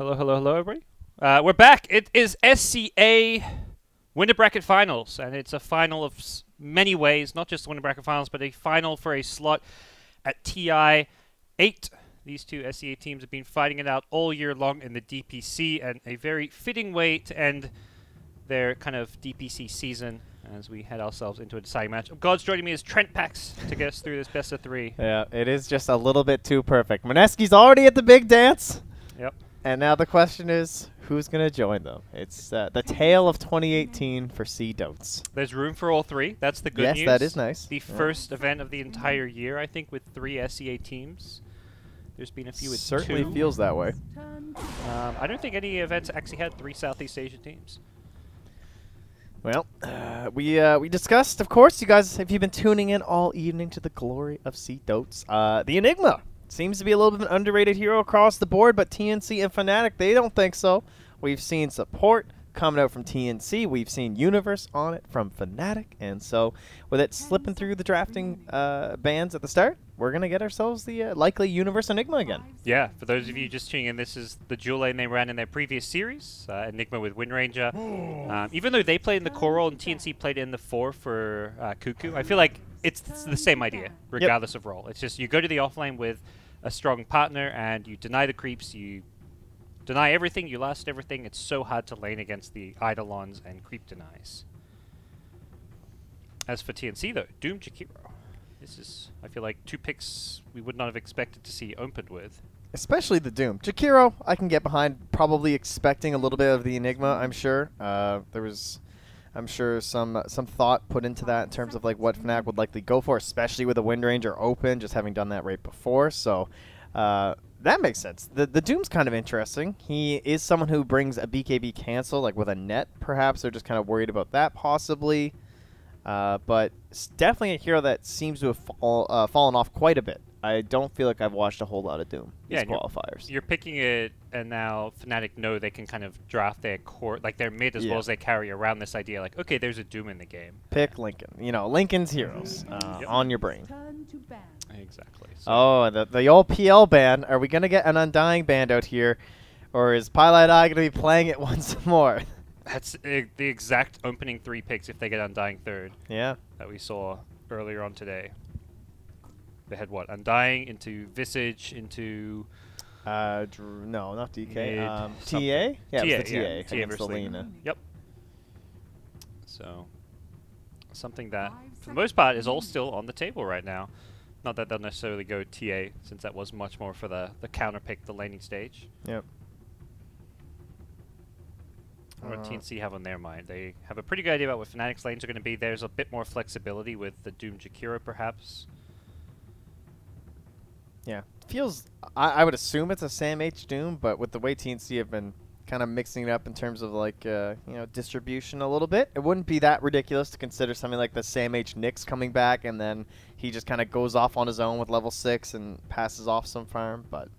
Hello, hello, hello, everybody. We're back. It is SCA Winter Bracket Finals, and it's a final of many ways, not just the Winter Bracket Finals, but a final for a slot at TI8. These two SCA teams have been fighting it out all year long in the DPC, and a very fitting way to end their kind of DPC season as we head ourselves into a deciding match. GoDz joining me is TrentPax to get us through this best of three. Yeah, it is just a little bit too perfect. Moneski's already at the big dance. Yep. And now the question is, who's going to join them? It's the tale of 2018 for GoDz. There's room for all three. That's the good news. Yes, that is nice. The first event of the entire year, I think, with 3 SCA teams. There's been a few with Certainly 2. feels that way. I don't think any events actually had 3 Southeast Asian teams. Well, we discussed, of course, you guys, if you've been tuning in all evening to the glory of GoDz, the Enigma. Seems to be a little bit of an underrated hero across the board, but TNC and Fnatic, they don't think so. We've seen support coming out from TNC. We've seen Universe on it from Fnatic. And so with it slipping through the drafting bands at the start, we're going to get ourselves the likely Universe Enigma again. Yeah, for those of you just tuning in, this is the dual lane they ran in their previous series, Enigma with Windranger. Even though they played in the core role and TNC played in the 4 for Cuckoo, I feel like it's the same idea, regardless of role. It's just you go to the offlane with a strong partner and you deny the creeps, you deny everything, you last everything. It's so hard to lane against the Eidolons and creep denies. As for TNC though, Doom Jakiro. This is, I feel like, 2 picks we would not have expected to see opened with. Especially the Doom. Jakiro, I can get behind, probably expecting a little bit of the Enigma, I'm sure. There was, I'm sure, some thought put into that in terms of like what Fnatic would likely go for, especially with the Windranger open, just having done that right before. So that makes sense. The Doom's kind of interesting. He is someone who brings a BKB cancel, like with a net, perhaps. They're just kind of worried about that, possibly. But it's definitely a hero that seems to have fallen off quite a bit. I don't feel like I've watched a whole lot of Doom these qualifiers. You're picking it, and now Fnatic know they can kind of draft their core, like their mid as well as they carry around this idea, like, okay, there's a Doom in the game. Pick Lincoln. You know, Lincoln's heroes on your brain. Exactly. So Oh, the old PL ban. Are we going to get an Undying band out here? Or is Pilot Eye going to be playing it once more? that's the exact opening 3 picks if they get Undying third. Yeah. That we saw earlier on today. They had what? Undying into Visage into no, not DK. TA? Yeah, it was the TA TA against versus Lena. Yep. So something that, for the most part, is all still on the table right now. Not that they'll necessarily go TA, since that was much more for the counter pick, the laning stage. Yep. What TNC have on their mind? They have a pretty good idea about what Fnatic's lanes are going to be. There's a bit more flexibility with the Doom Jakiro, perhaps. Yeah. Feels, I would assume it's a Sam H Doom, but with the way TNC have been kind of mixing it up in terms of like, you know, distribution a little bit, it wouldn't be that ridiculous to consider something like the Sam H Nyx coming back and then he just kind of goes off on his own with level 6 and passes off some farm, but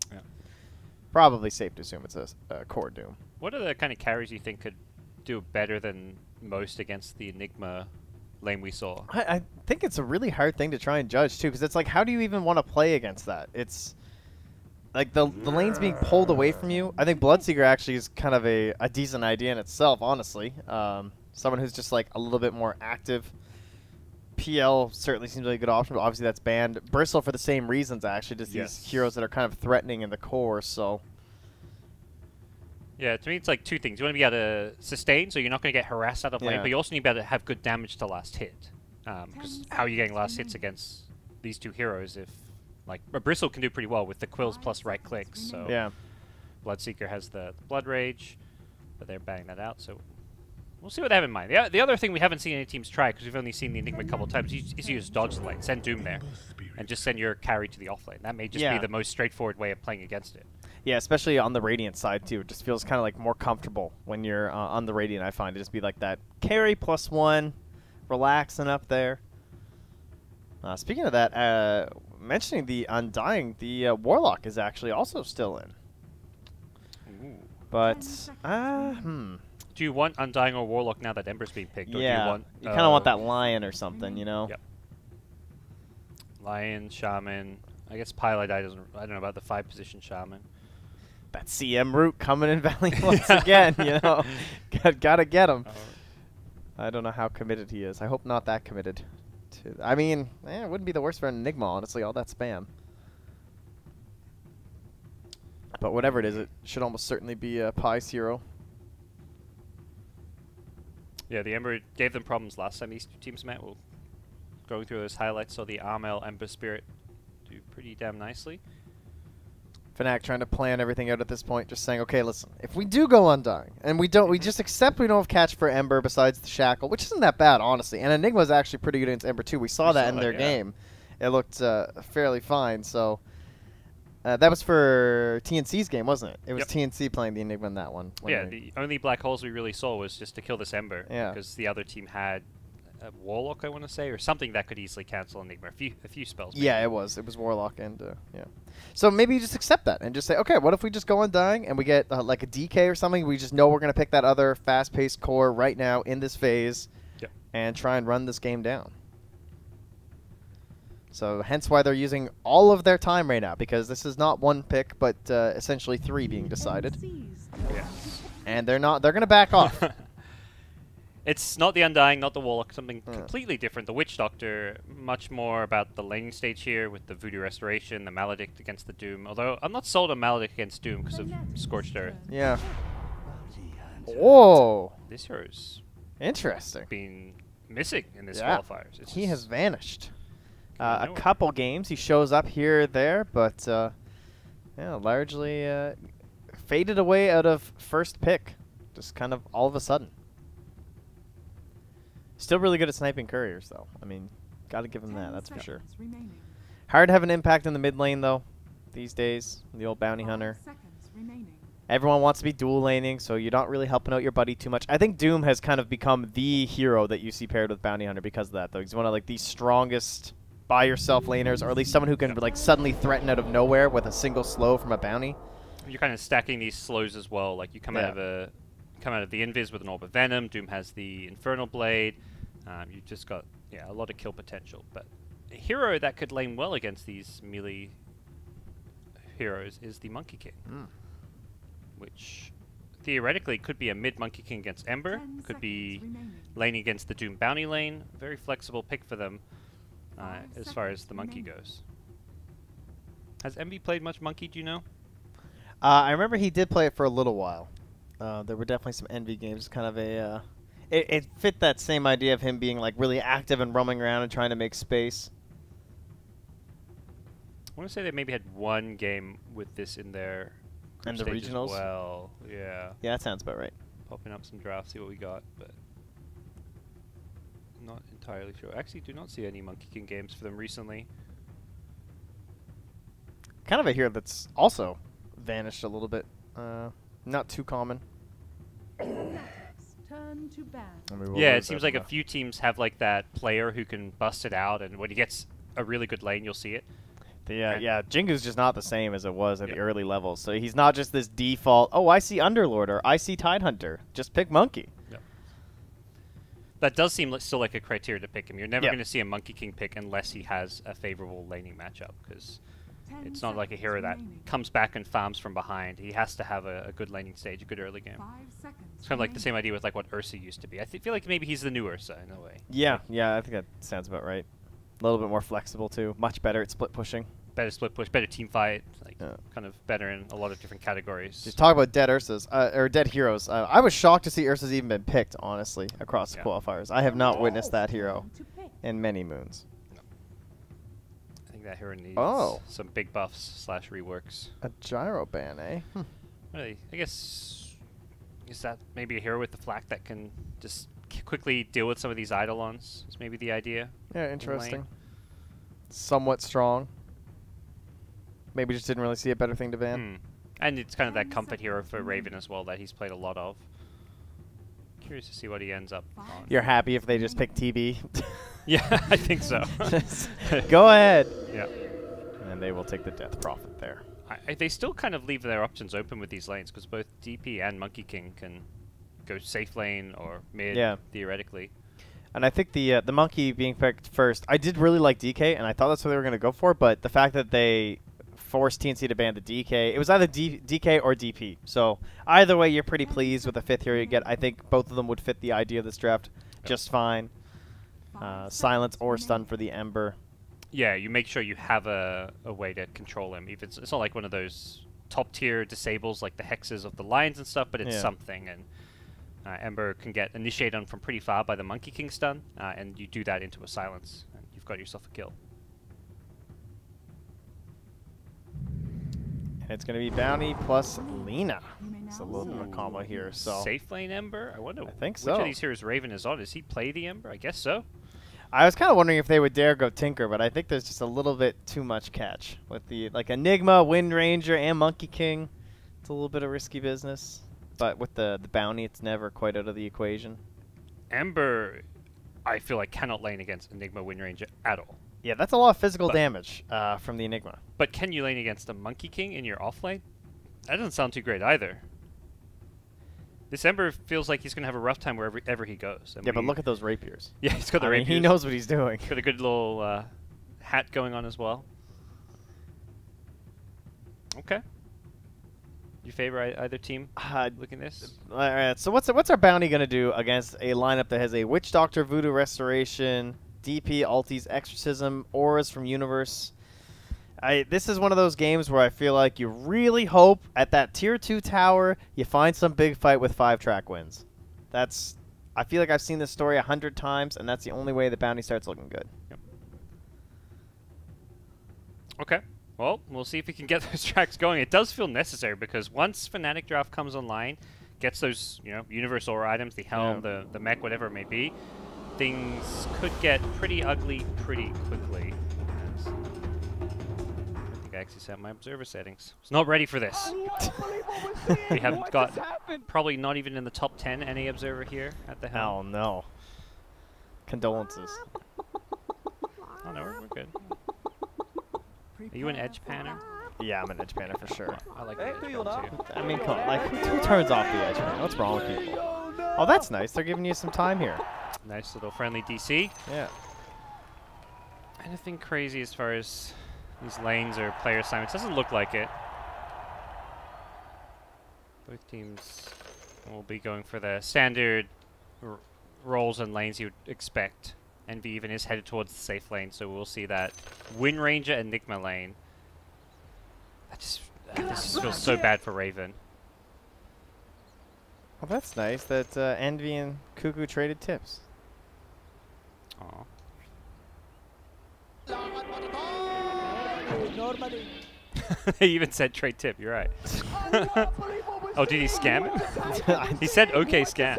probably safe to assume it's a core Doom. What are the kind of carries you think could do better than most against the Enigma lane we saw? I think it's a really hard thing to try and judge too, because it's like, how do you even want to play against that? It's like the lane's being pulled away from you. I think Bloodseeker actually is kind of a decent idea in itself, honestly. Someone who's just like a little bit more active. PL certainly seems like a good option, but obviously that's banned. Bristle for the same reasons, actually, just these heroes that are kind of threatening in the core, so. Yeah, to me it's like 2 things. You want to be able to sustain, so you're not going to get harassed out of lane, but you also need to be able to have good damage to last hit. Because how are you getting last hits against these 2 heroes if, like, Bristle can do pretty well with the quills plus right clicks, so yeah. Bloodseeker has the Blood Rage, but they're banning that out, so we'll see what they have in mind. The other thing we haven't seen any teams try, because we've only seen the Enigma a couple of times, is use dodge the lane, send Doom there, and just send your carry to the offlane. That may just be the most straightforward way of playing against it. Yeah, especially on the Radiant side, too. It just feels kind of like more comfortable when you're on the Radiant, I find. To just be like that carry +1, relaxing up there. Speaking of that, mentioning the Undying, the Warlock is actually also still in. Ooh. But, Do you want Undying or Warlock now that Ember's being picked? Or do you want, you kind of want that Lion or something, you know? Yep. Lion, Shaman. I guess Pilot Eye doesn't. I don't know about the 5-position Shaman. that CM route coming in Valley once again. You know, gotta get him. I don't know how committed he is. I hope not that committed. I mean, it wouldn't be the worst for an Enigma, honestly. All that spam. But whatever it is, it should almost certainly be a Pi's hero. Yeah, the Ember gave them problems last time these two teams met. We'll go through those highlights. So the Armel Ember Spirit do pretty damn nicely. Fnatic trying to plan everything out at this point, just saying, okay, listen, if we do go Undying, and we just accept we don't have catch for Ember besides the Shackle, which isn't that bad, honestly. And Enigma is actually pretty good against Ember too. We saw that in their game. It looked fairly fine. So that was for TNC's game, wasn't it? It was TNC playing the Enigma in that one. Yeah, the only black holes we really saw was just to kill this Ember. Yeah. Because the other team had a Warlock, I want to say, or something that could easily cancel Enigma. A few spells. Maybe. Yeah, it was. It was Warlock and yeah. So maybe you just accept that and just say, okay, what if we just go Undying and we get like a DK or something? We just know we're going to pick that other fast-paced core right now in this phase and try and run this game down. So hence why they're using all of their time right now, because this is not one pick, but essentially 3 being decided. Yes. And they're going to back off. It's not the Undying, not the Warlock, something completely different. The Witch Doctor, much more about the laning stage here with the Voodoo Restoration, the Maledict against the Doom. Although I'm not sold on Maledict against Doom because of Scorched Earth. Yeah. Whoa. This hero's interesting. Been missing in this qualifiers. He has vanished. A couple games he shows up here or there, but largely faded away out of first pick, just kind of all of a sudden. Still really good at sniping couriers, though. I mean, got to give him that, that's for sure. Hard to have an impact in the mid lane, though, these days. The old bounty hunter. Everyone wants to be dual laning, so you're not really helping out your buddy too much. I think Doom has kind of become the hero that you see paired with bounty hunter because of that, though. He's one of like the strongest by yourself laners, or at least someone who can like suddenly threaten out of nowhere with a single slow from a bounty. You're kind of stacking these slows as well. Like you come out of the Invis with an Orb of Venom. Doom has the Infernal Blade. You've just got a lot of kill potential. But a hero that could lane well against these melee heroes is the Monkey King, which theoretically could be a mid Monkey King against Ember. Could be laning against the Doom bounty lane. Very flexible pick for them. As far as the Monkey goes. Has MB played much Monkey, do you know? I remember he did play it for a little while. There were definitely some Envy games, kind of a... it fit that same idea of him being like really active and roaming around and trying to make space. I want to say they maybe had one game with this in their group and the regionals? As well. Yeah. Yeah, that sounds about right. Popping up some drafts, see what we got, but... not entirely sure. I actually do not see any Monkey King games for them recently. Kind of a hero that's also vanished a little bit. Not too common. Turn to ban. Yeah, it seems like a few teams have like that player who can bust it out, and when he gets a really good lane, you'll see it. Yeah, Jingu's just not the same as it was at the early levels. So he's not just this default, oh, I see Underlord or I see Tidehunter. Just pick Monkey. That does seem still like a criteria to pick him. You're never going to see a Monkey King pick unless he has a favorable laning matchup, because it's not like a hero that comes back and farms from behind. He has to have a good laning stage, a good early game. It's kind of like the same idea with like what Ursa used to be. I feel like maybe he's the new Ursa in a way. Yeah, I think that sounds about right. A little bit more flexible too. Much better at split pushing. Better split push, better team fight, like kind of better in a lot of different categories. Just talk about dead Ursas, or dead heroes. I was shocked to see Ursa's even been picked, honestly, across the qualifiers. I have not witnessed that hero in many moons. No. I think that hero needs some big buffs / reworks. A gyro ban, eh? Really, I guess, is that maybe a hero with the flak that can just quickly deal with some of these Eidolons? Is maybe the idea. Yeah, interesting. Somewhat strong. Maybe just didn't really see a better thing to ban. And it's kind of that comfort hero for Raven as well that he's played a lot of. Curious to see what he ends up on. You're happy if they just pick TB? Yeah, I think so. Go ahead. Yeah. And they will take the death profit there. They still kind of leave their options open with these lanes, because both DP and Monkey King can go safe lane or mid, theoretically. And I think the Monkey being picked first, I did really like DK, and I thought that's what they were going to go for, but the fact that they forced TNC to ban the DK. It was either DK or DP. So either way, you're pretty pleased with the 5th hero you get. I think both of them would fit the idea of this draft just fine. Silence or stun for the Ember. Yeah, you make sure you have a way to control him. Even it's not like one of those top tier disables like the hexes of the lions and stuff, but it's something. And Ember can get initiated on from pretty far by the Monkey King stun, and you do that into a silence, and you've got yourself a kill. And it's going to be Bounty plus Lina. It's a little bit of a combo here. So safe lane Ember? I wonder think which of these heroes Raven is on. Does he play the Ember? I guess so. I was kind of wondering if they would dare go Tinker, but I think there's just a little bit too much catch. With the Enigma, Wind Ranger, and Monkey King, it's a little bit of risky business. But with the Bounty, it's never quite out of the equation. Ember, I feel like, cannot lane against Enigma, Wind Ranger at all. Yeah, that's a lot of physical damage from the Enigma. But can you lane against a Monkey King in your off lane? That doesn't sound too great either. This Ember feels like he's going to have a rough time wherever he goes. Yeah, but look at those rapiers. Yeah, he's got the rapiers. He knows what he's doing. Got a good little hat going on as well. Okay. You favor either team looking this? All right, so what's our Bounty going to do against a lineup that has a Witch Doctor, Voodoo Restoration, DP, Altis, Exorcism, Auras from Universe? This is one of those games where I feel like you really hope at that tier 2 tower you find some big fight with 5-track wins. I feel like I've seen this story 100 times, and that's the only way the Bounty starts looking good. Yep. Okay. Well, we'll see if we can get those tracks going. It does feel necessary because once Fnatic Draft comes online, gets those Universe Aura items, the helm, the mech, whatever it may be, things could get pretty ugly pretty quickly. I actually set my observer settings. It's not ready for this. We have got probably not even in the top 10 NA observer here at the helm. Oh no. Condolences. Oh no, we're good. Are you an edge panner? Yeah, I'm an edge panner for sure. I like the edge panner too. I mean, come on, like who turns off the edge panner? What's wrong with people? Oh, that's nice. They're giving you some time here. Nice little friendly DC. Yeah. Anything crazy as far as these lanes or player assignments? Doesn't look like it. Both teams will be going for the standard roles and lanes you would expect. Envy even is headed towards the safe lane, so we'll see that Wind Ranger Enigma lane. This just feels so bad for Raven. Well, that's nice that Envy and Cuckoo traded tips. Aw. He even said trade tip, you're right. Oh, did he scam it? He said okay scam.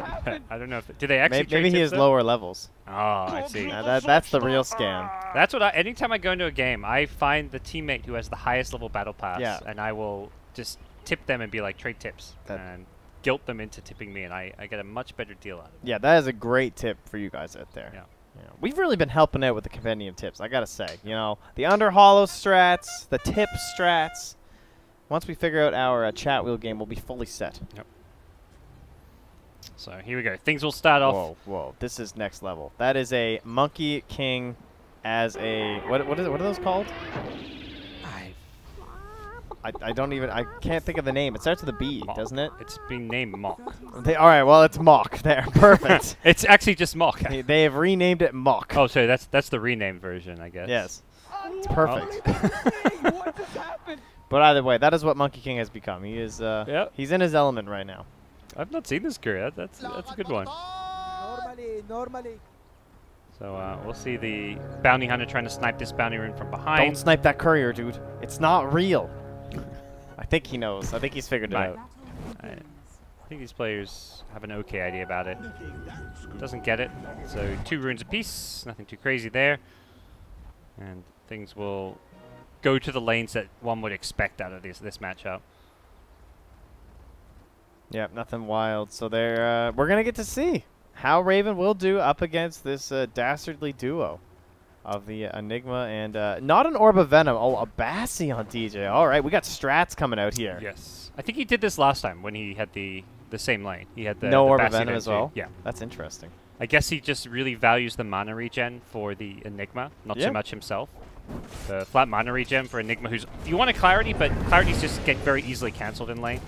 I don't know if did they actually maybe he has lower levels. Oh, I see. That's the real scam. That's what anytime I go into a game, I find the teammate who has the highest level battle pass, and I will just tip them and be like trade tips and guilt them into tipping me, and I get a much better deal out of it. Yeah, that is a great tip for you guys out there. Yeah. We've really been helping out with the compendium tips, I gotta say. The under hollow strats, the tip strats. Once we figure out our chat wheel game, we'll be fully set. Yep. So here we go. Things will start off. Whoa! This is next level. That is a Monkey King as a what are those called? I can't think of the name. It starts with a B, doesn't it? It's being named Mock. All right, well, it's Mock there. Perfect. It's actually just Mock. They have renamed it Mock. Oh, sorry, that's the renamed version, I guess. Yes. It's perfect. What just happened? But either way, that is what Monkey King has become. He is he's in his element right now. I've not seen this career. That's a good one. Normally. So we'll see the bounty hunter trying to snipe this bounty rune from behind. Don't snipe that courier, dude. It's not real. I think he knows. I think he's figured it out. I think these players have an okay idea about it. Doesn't get it. So 2 runes apiece. Nothing too crazy there. And things will go to the lanes that one would expect out of this matchup. Yeah, nothing wild. So we're going to get to see how Raven will do up against this dastardly duo of the Enigma and not an Orb of Venom. Oh, a Bassi on DJ. All right, we got strats coming out here. Yes. I think he did this last time when he had the same lane. He had the Orb of Bassi Venom as well? Yeah. That's interesting. I guess he just really values the mana regen for the Enigma, not so much himself. The flat mana regen for Enigma, who's... You want a Clarity, but Clarities just get very easily cancelled in lane.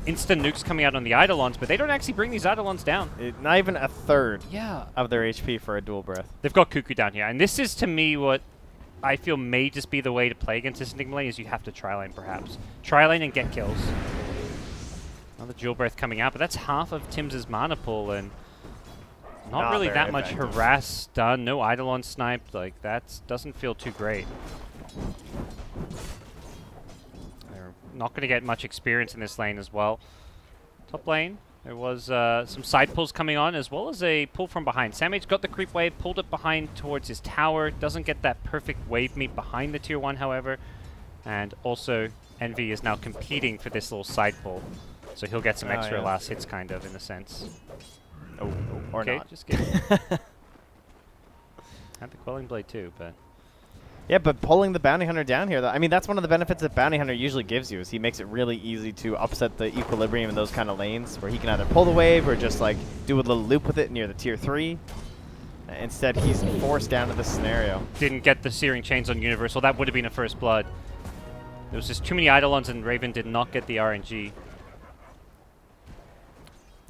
Instant nukes coming out on the Eidolons, but they don't actually bring these Eidolons down. Not even a third Yeah. of their HP for a dual breath. They've got Cuckoo down here, and this is, to me, what I feel may just be the way to play against this Enigma lane, is you have to tri-lane, perhaps. Tri-lane and get kills. Another dual breath coming out, but that's half of Tim's mana pool, and not really that much harass done. No Eidolon sniped. Like, that doesn't feel too great. They're not going to get much experience in this lane as well. Top lane, there was some side pulls coming on, as well as a pull from behind. Samage got the creep wave, pulled it behind towards his tower. Doesn't get that perfect wave meet behind the tier 1, however. And also, Envy is now competing for this little side pull. So he'll get some extra last hits, kind of, in a sense. Oh, or okay, not. Just kidding. Had the Quelling Blade too, but... Yeah, but pulling the Bounty Hunter down here, I mean, that's one of the benefits that Bounty Hunter usually gives you, is he makes it really easy to upset the equilibrium in those kind of lanes, where he can either pull the wave or just, like, do a little loop with it near the tier 3. Instead, he's forced down to this scenario. Didn't get the Searing Chains on Universal. That would have been a first blood. There was just too many Eidolons, and Raven did not get the RNG.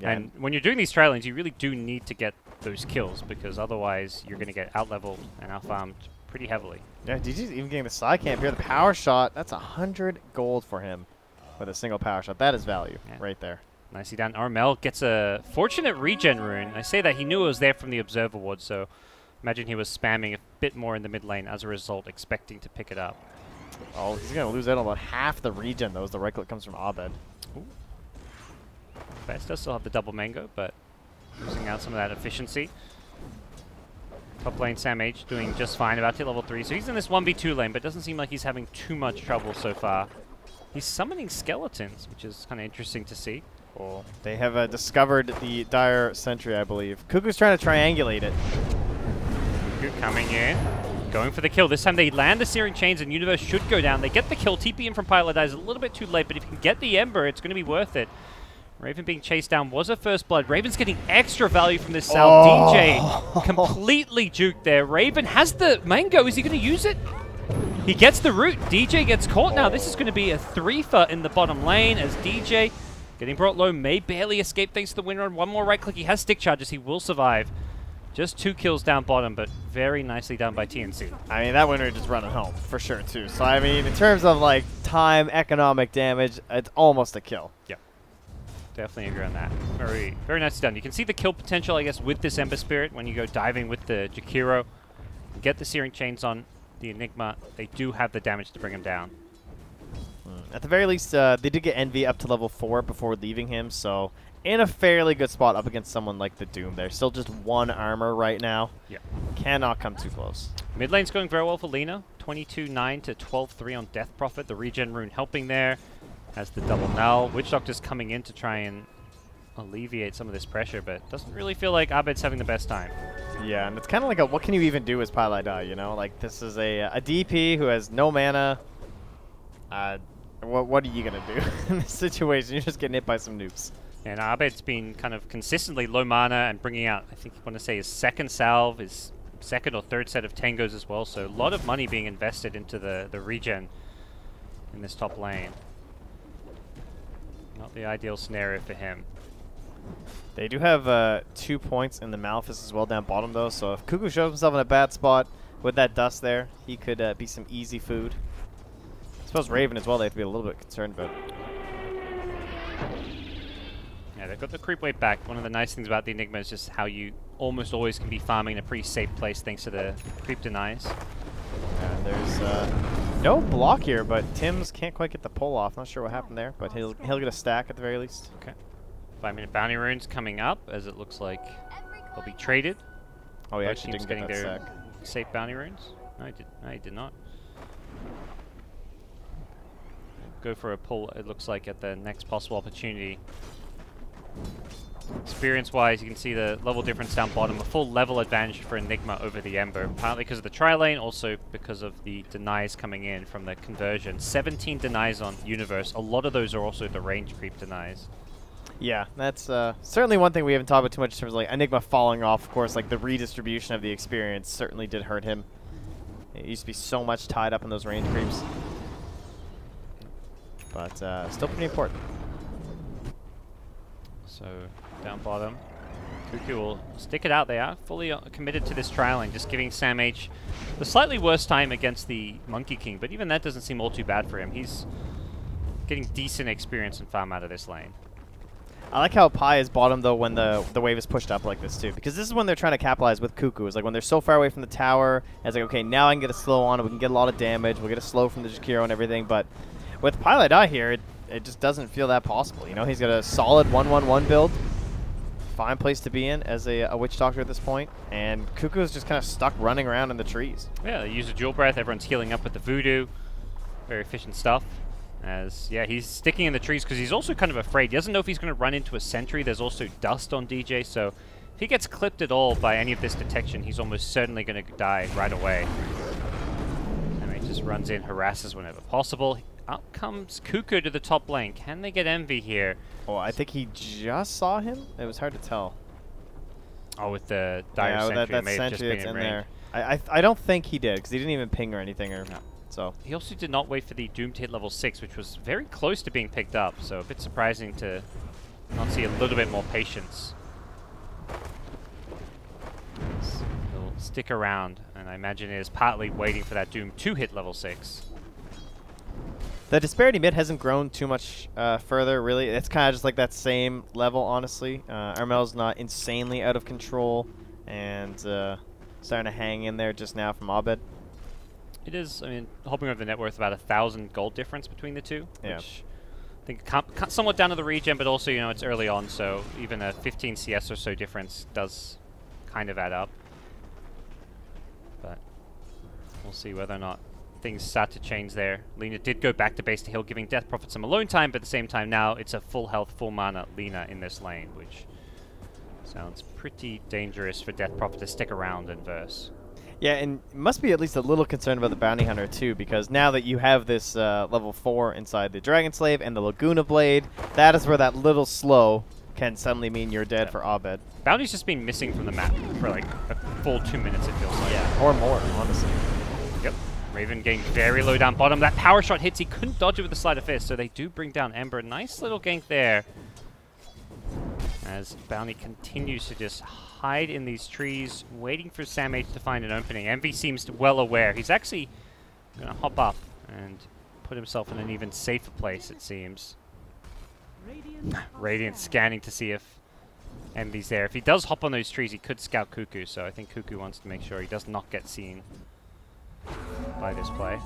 Yeah. And when you're doing these tri lanes, you really do need to get those kills, because otherwise you're going to get out-leveled and out-farmed pretty heavily. Yeah, DJ's even getting the side camp here. The power shot, that's 100 gold for him with a single power shot. That is value right there. Nicely done. Armel gets a fortunate regen rune. I say that he knew it was there from the Observer Ward, so imagine he was spamming a bit more in the mid lane as a result, expecting to pick it up. Oh, he's going to lose out on about half the regen, though, as the right click comes from Abed. Ooh. Best does still have the double mango, but losing out some of that efficiency. Top lane Sam H doing just fine, about to hit level 3. So he's in this 1v2 lane, but doesn't seem like he's having too much trouble so far. He's summoning skeletons, which is kind of interesting to see. Oh, they have discovered the Dire Sentry, I believe. Cuckoo's trying to triangulate it. Cuckoo coming in, going for the kill. This time they land the Searing Chains, and Universe should go down. They get the kill. TP in from Pilot dies a little bit too late, but if you can get the Ember, it's going to be worth it. Raven being chased down was a first blood. Raven's getting extra value from this salve. DJ completely juked there. Raven has the mango. Is he going to use it? He gets the root. DJ gets caught now. This is going to be a 3-fer in the bottom lane as DJ, getting brought low, may barely escape thanks to the win run. One more right click. He has stick charges. He will survive. Just 2 kills down bottom, but very nicely done by TNC. I mean, that win rate just running home for sure, too. So, I mean, in terms of, like, time, economic damage, it's almost a kill. Yeah. Definitely agree on that. Very, very nicely done. You can see the kill potential, I guess, with this Ember Spirit when you go diving with the Jakiro. Get the Searing Chains on the Enigma. They do have the damage to bring him down. At the very least, they did get Envy up to level 4 before leaving him, so in a fairly good spot up against someone like the Doom. They're still just 1 armor right now. Yeah. Cannot come too close. Mid lane's going very well for Lina. 22-9 to 12-3 on Death Prophet. The regen rune helping there. Has the double null. Witch Doctor's coming in to try and alleviate some of this pressure, but doesn't really feel like Abed's having the best time. Yeah, and it's kind of like a, what can you even do as Pylai Die, you know? Like, this is a DP who has no mana. What are you going to do in this situation? You're just getting hit by some nukes. And Abed's been kind of consistently low mana and bringing out, I think you want to say, his second salve, his second or third set of tangos as well. So a lot of money being invested into the regen in this top lane. Not the ideal scenario for him. They do have 2 points in the Malefice as well down bottom, though. So if Cuckoo shows himself in a bad spot with that dust there, he could be some easy food. I suppose Raven as well, they have to be a little bit concerned about. Yeah, they've got the creep wave back. One of the nice things about the Enigma is just how you almost always can be farming in a pretty safe place thanks to the creep denies. And there's no block here, but Tim's can't quite get the pull off. Not sure what happened there, but he'll get a stack at the very least. Okay. 5-minute bounty runes coming up as it looks like they'll be traded. Oh, he Both actually teams didn't get getting that their stack. safe bounty runes. No, he did not. Go for a pull, it looks like, at the next possible opportunity. Experience-wise, you can see the level difference down bottom. A full level advantage for Enigma over the Ember. Partly because of the tri-lane, also because of the denies coming in from the conversion. 17 denies on Universe. A lot of those are also the range creep denies. Yeah, that's certainly one thing we haven't talked about too much in terms of like Enigma falling off. Of course, like the redistribution of the experience certainly did hurt him. It used to be so much tied up in those range creeps. But still pretty important. So, down bottom. Cuckoo will stick it out. They are fully committed to this trialing, just giving Sam H the slightly worse time against the Monkey King, but even that doesn't seem all too bad for him. He's getting decent experience and farm out of this lane. I like how Pi is bottom, though, when the wave is pushed up like this, too. Because this is when they're trying to capitalize with Cuckoo. It's like when they're so far away from the tower, it's like, okay, now I can get a slow on it. We can get a lot of damage. We'll get a slow from the Jakiro and everything. But with Pilot Eye here, it just doesn't feel that possible. You know, he's got a solid 1-1-1 build. Fine place to be in as a Witch Doctor at this point. And Cuckoo is just kind of stuck running around in the trees. Yeah, they use a Dual Breath. Everyone's healing up with the Voodoo. Very efficient stuff. As, yeah, he's sticking in the trees because he's also kind of afraid. He doesn't know if he's going to run into a sentry. There's also dust on DJ, so if he gets clipped at all by any of this detection, he's almost certainly going to die right away. And he just runs in, harasses whenever possible. Up comes Cuckoo to the top lane. Can they get Envy here? Oh, I think he just saw him. It was hard to tell. Oh, with the dire sentry, that may have just sentry been that's in range. there. I don't think he did, because he didn't even ping or anything. Or, No. So He also did not wait for the Doom to hit level 6, which was very close to being picked up, so a bit surprising to not see a little bit more patience. He'll stick around, and I imagine it is partly waiting for that Doom to hit level 6. the disparity mid hasn't grown too much further, really. It's kind of just like that same level, honestly. Armel's not insanely out of control, and starting to hang in there just now from Abed. It is, I mean, hopping over the net worth, about 1,000 gold difference between the two, Yeah. which I think somewhat down to the regen, but also, you know, it's early on, so even a 15 CS or so difference does kind of add up. But we'll see whether or not things start to change there. Lina did go back to base to heal, giving Death Prophet some alone time, but at the same time now it's a full health, full mana Lina in this lane, which sounds pretty dangerous for Death Prophet to stick around and verse. Yeah, and must be at least a little concerned about the Bounty Hunter, too, because now that you have this level 4 inside the Dragon Slave and the Laguna Blade, that is where that little slow can suddenly mean you're dead for Abed. Bounty's just been missing from the map for like a full 2 minutes, it feels like. Yeah, or more, honestly. Yep. Raven getting very low down bottom. That power shot hits. He couldn't dodge it with the Sleight of Fist, so they do bring down Ember. Nice little gank there. As Bounty continues to just hide in these trees, waiting for Sam H to find an opening. Envy seems well aware. He's actually going to hop up and put himself in an even safer place, it seems. Radiant scanning to see if Envy's there. If he does hop on those trees, he could scout Cuckoo, so I think Cuckoo wants to make sure he does not get seen by this play.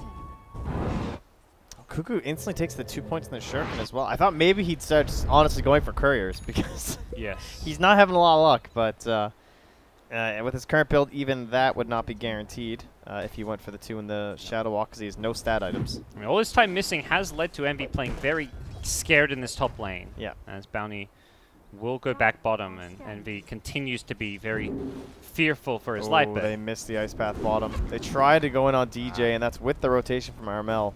Cuckoo instantly takes the 2 points in the Shuriken as well. I thought maybe he'd start just honestly going for couriers because Yes. he's not having a lot of luck, but with his current build, even that would not be guaranteed if he went for the 2 in the Shadow Walk because he has no stat items. I mean, all this time missing has led to Envy playing very scared in this top lane. Yeah. As Bounty will go back bottom, and Envy continues to be very fearful for his life. But They missed the Ice Path bottom. They tried to go in on DJ, and that's with the rotation from Armel.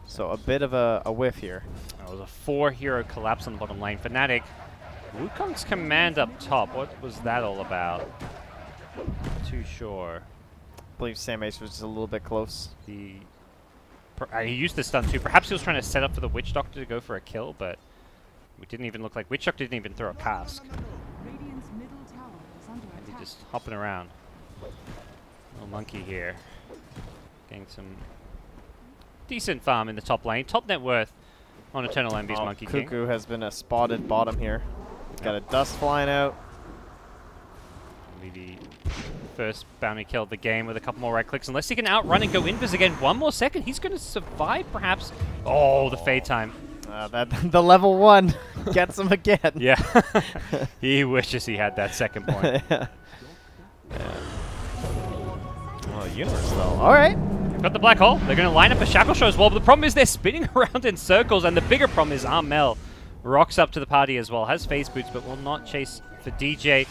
So a bit of a whiff here. That was a 4-hero collapse on the bottom lane. Fnatic, Wukong's command up top. What was that all about? Not too sure. I believe Sam Ace was just a little bit close. He used the stun too. Perhaps he was trying to set up for the Witch Doctor to go for a kill, but it didn't even look like Witch Doctor didn't even throw a cask. And he's just hopping around. Little monkey here. Getting some decent farm in the top lane. Top net worth on Eternal Envy's Monkey King. Cuckoo has been a spotted bottom here. Got a dust flying out. Maybe first Bounty kill of the game with a couple more right clicks. Unless he can outrun and go invis again. One more second. He's going to survive, perhaps. Oh, the fade time. The level 1 gets him again. Yeah. He wishes he had that second point. Yeah. Oh, Universe, though. All right. They've got the black hole. They're going to line up a Shackle Show as well. But the problem is they're spinning around in circles. And the bigger problem is Armel rocks up to the party as well. Has phase boots, but will not chase for DJ.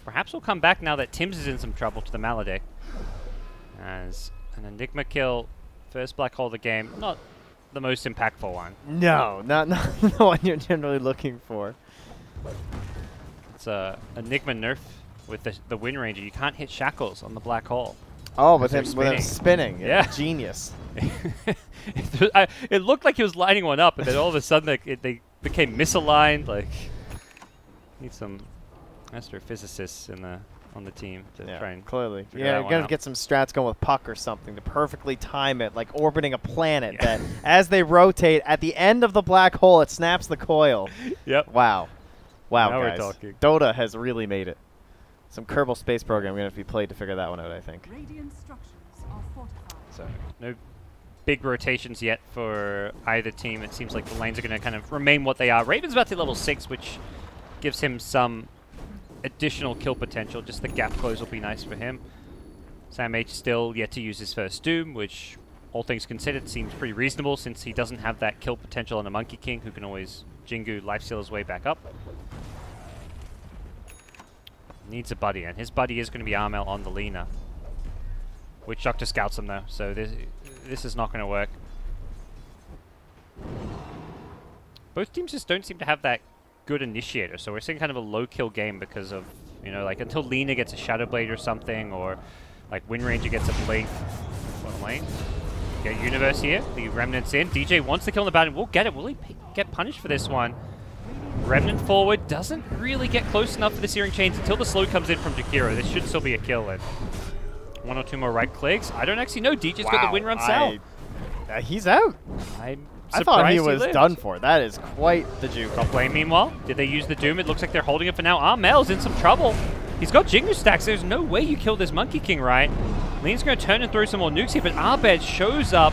Perhaps will come back now that Tim's is in some trouble to the Maledict. As an Enigma kill. First black hole of the game. Not the most impactful one. No, not the one you're generally looking for. It's a Enigma nerf with the Wind Ranger. You can't hit Shackles on the black hole. Oh, with him spinning. Yeah. Genius. It looked like he was lining one up, and then all of a sudden they became misaligned. Like, need some astrophysicists on the team to try and clearly. figure Yeah, that you one gotta out. get some strats going with puck or something to perfectly time it, like orbiting a planet that, as they rotate, at the end of the black hole, it snaps the coil. Yep. Wow. Wow, Now we're guys. talking. Dota has really made it. Some Kerbal Space Program going to have to be played to figure that one out, I think. Radiant structures are fortified. So no big rotations yet for either team. It seems like the lanes are going to kind of remain what they are. Raven's about to level 6, which gives him some additional kill potential. Just the gap close will be nice for him. Sam H still yet to use his first Doom, which, all things considered, seems pretty reasonable since he doesn't have that kill potential on a Monkey King, who can always Jingu lifesteal his way back up. Needs a buddy, and his buddy is going to be Armel on the Lina. Witch Doctor scouts him though, so this is not going to work. Both teams just don't seem to have that good initiator, so we're seeing kind of a low kill game because of, you know, like until Lina gets a Shadow Blade or something, or like Wind Ranger gets a Blade. Bottom lane. Get Universe here, the Remnant's in. DJ wants the kill on the boundary, we'll get it. Will he get punished for this one? Remnant forward doesn't really get close enough for the Searing Chains until the slow comes in from Jakiro. This should still be a kill. And one or two more right clicks. I don't actually know. DJ's got the win run cell. He's out. I thought he was done for. That is quite the juke. Top lane, meanwhile. Did they use the Doom? It looks like they're holding it for now. Armel's in some trouble. He's got Jingu stacks. There's no way you kill this Monkey King, right? Lean's going to turn and throw some more nukes here, but Arbed shows up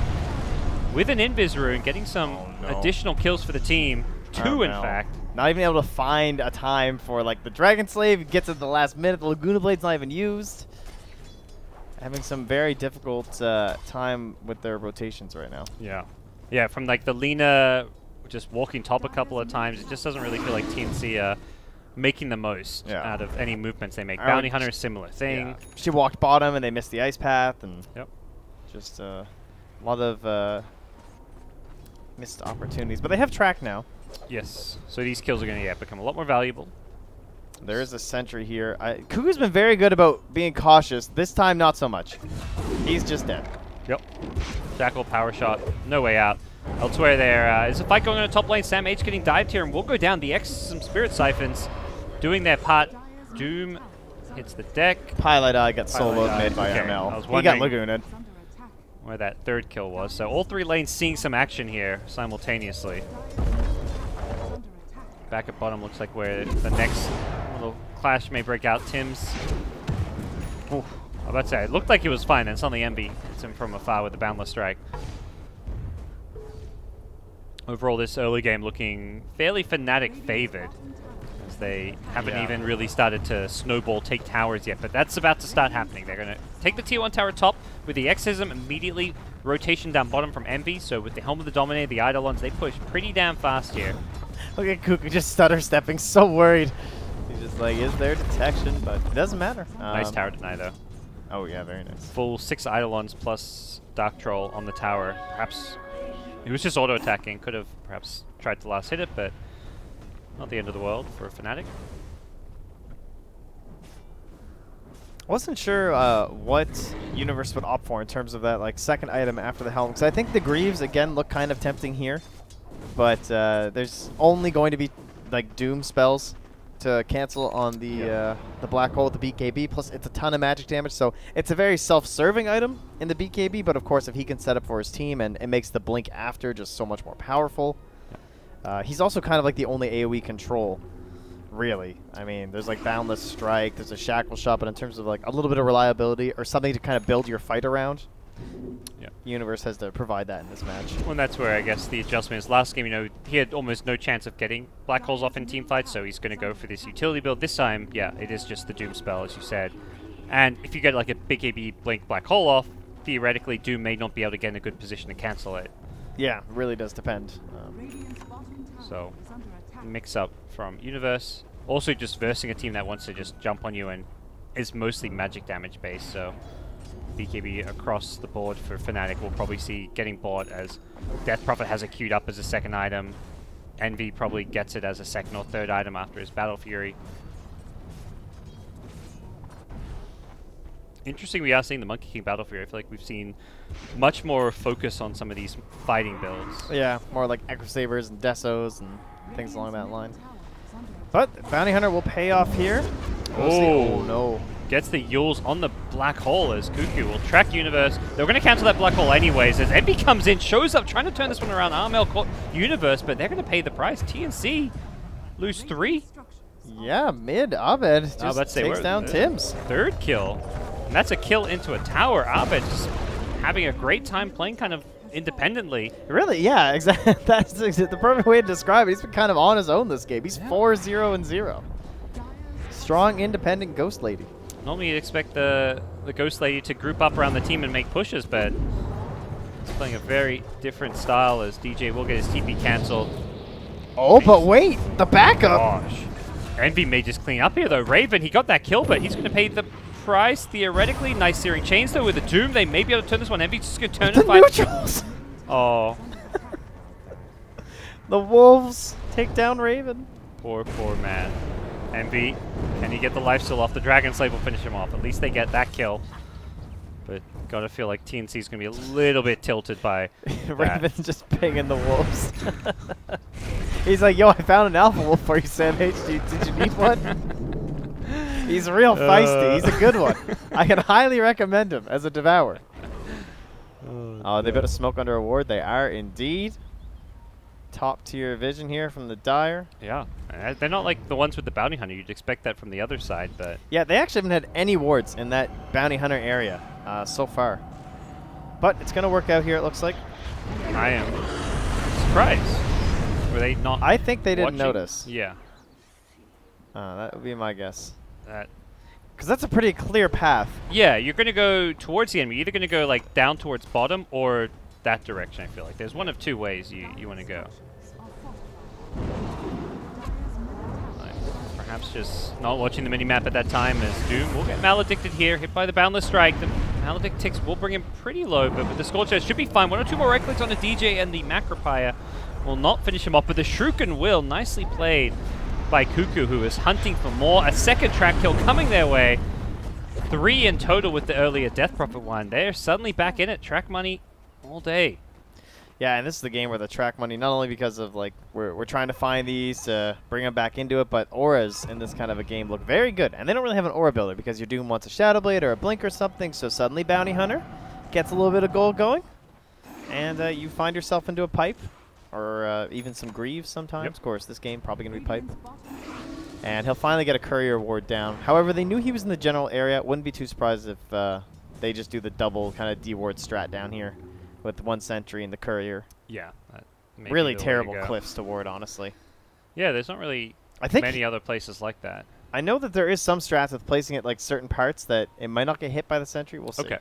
with an Invis Rune, getting some additional kills for the team. 2, in fact. Not even able to find a time for like the Dragon Slave. Gets at the last minute. The Laguna Blade's not even used. Having some very difficult time with their rotations right now. Yeah. Yeah, from like the Lina just walking top a couple of times, it just doesn't really feel like TNC are making the most out of any movements they make. Bounty Hunter, similar thing. Yeah. She walked bottom and they missed the ice path, and just a lot of missed opportunities. But they have track now. Yes, so these kills are going to become a lot more valuable. There is a sentry here. Kuku's been very good about being cautious. This time, not so much. He's just dead. Yep. Jackal, power shot, no way out. Elsewhere there is a fight going on the top lane. Sam H getting dived here, and we'll go down. The X, some Spirit Siphons doing their part. Doom hits the deck. Pilot Eye got soloed mid by ML. He got Lagooned. Where that third kill was. So all three lanes seeing some action here simultaneously. Back at bottom looks like where the next little clash may break out. Tim's. Ooh, I was about to say, it looked like he was fine, then suddenly Envy hits him from afar with the Boundless Strike. Overall, this early game looking fairly Fnatic favored, as they haven't even really started to snowball take towers yet, but that's about to start happening. They're going to take the tier 1 tower top with the Exorcism, immediately rotation down bottom from Envy, so with the Helm of the Dominator, the Eidolons, they push pretty damn fast here. Look at Kuku just stutter stepping, so worried. He's just like, is there detection? But it doesn't matter. Nice tower deny though. Oh yeah, very nice. Full 6 Eidolons plus Dark Troll on the tower. Perhaps he was just auto attacking. Could have perhaps tried to last hit it, but not the end of the world for a Fnatic. Wasn't sure what Universe would opt for in terms of that like second item after the helm, because I think the Greaves again look kind of tempting here. But there's only going to be like Doom spells to cancel on the black hole with the BKB. Plus, it's a ton of magic damage, so it's a very self-serving item in the BKB. But of course, if he can set up for his team, and it makes the blink after just so much more powerful. He's also kind of like the only AOE control, really. I mean, there's like Boundless Strike, there's a Shackle Shot, but in terms of like a little bit of reliability or something to kind of build your fight around. Universe has to provide that in this match. Well, and that's where I guess the adjustment is. Last game, you know, he had almost no chance of getting black holes off in team fights, so he's going to go for this utility build. This time, yeah, it is just the Doom spell, as you said. And if you get like a big AB blink black hole off, theoretically Doom may not be able to get in a good position to cancel it. Yeah, it really does depend. So, mix up from Universe. Also just versing a team that wants to just jump on you and is mostly magic damage based, so BKB across the board for Fnatic we'll probably see getting bought as Death Prophet has it queued up as a second item. Envy probably gets it as a second or third item after his Battle Fury. Interesting, we are seeing the Monkey King Battlefield. I feel like we've seen much more focus on some of these fighting builds. Yeah, more like Echo Sabers and Desos and things along that line. But Bounty Hunter will pay off here. Oh no. Gets the Yules on the black hole as Cuckoo will track Universe. They're going to cancel that black hole anyways as Envy comes in, shows up, trying to turn this one around. Armel caught Universe, but they're going to pay the price. TNC lose 3. Yeah, mid Abed just takes down Tim's. 3rd kill. And that's a kill into a tower. Abed just having a great time playing kind of independently. Really, yeah, exactly. That's the perfect way to describe it. He's been kind of on his own this game. He's 4-0-0. Strong, independent Ghost Lady. Normally you'd expect the Ghost Lady to group up around the team and make pushes, but he's playing a very different style as DJ will get his TP cancelled. Oh, but wait, the backup! Gosh. Envy may just clean up here though. Raven, he got that kill, but he's going to pay the price theoretically. Nice Searing Chains though with the Doom. They may be able to turn this one. Envy's just going to turn and fight. Neutrals! Oh. The Wolves take down Raven. Poor man. Envy, can he get the lifesteal off? The Dragon Slave will finish him off. At least they get that kill. But gotta feel like TNC is gonna be a little bit tilted by Raven's just pinging the Wolves. He's like, yo, I found an Alpha Wolf for you, Sam H. Did you need one? He's real feisty. He's a good one. I can highly recommend him as a Devourer. Oh, they better smoke under a ward. They are indeed. Top tier vision here from the Dire. Yeah, they're not like the ones with the Bounty Hunter. You'd expect that from the other side, but... Yeah, they actually haven't had any wards in that Bounty Hunter area so far. But it's going to work out here, it looks like. I am surprised. Were they not I think they didn't watching? notice. Yeah. That would be my guess. That... Because that's a pretty clear path. Yeah, you're going to go towards the enemy. You're either going to go like down towards bottom or that direction, I feel like. There's one of 2 ways you want to go. Perhaps just not watching the mini-map at that time as Doom will get Maledicted here, hit by the Boundless Strike. The Maledict ticks will bring him pretty low, but with the Scorcher should be fine. 1 or 2 more right-clicks on the DJ, and the Macropire will not finish him off, but the Shuriken will. Nicely played by Cuckoo, who is hunting for more. A second track kill coming their way. 3 in total with the earlier Death Prophet one. They're suddenly back in it. Track money all day. Yeah, and this is the game where the track money, not only because of like we're trying to find these to bring them back into it, but auras in this kind of a game look very good. And they don't really have an aura builder because your Doom wants a Shadow Blade or a Blink or something, so suddenly Bounty Hunter gets a little bit of gold going, and you find yourself into a pipe, or even some Greaves sometimes. Yep. Of course, this game probably going to be pipe. And he'll finally get a Courier ward down. However, they knew he was in the general area. Wouldn't be too surprised if they just do the double kind of D-ward strat down here with 1 sentry and the Courier. Yeah. Really terrible cliffs to ward, honestly. Yeah, there's not really many other places like that. I know that there is some strats with placing it like certain parts that it might not get hit by the sentry. We'll see. Okay.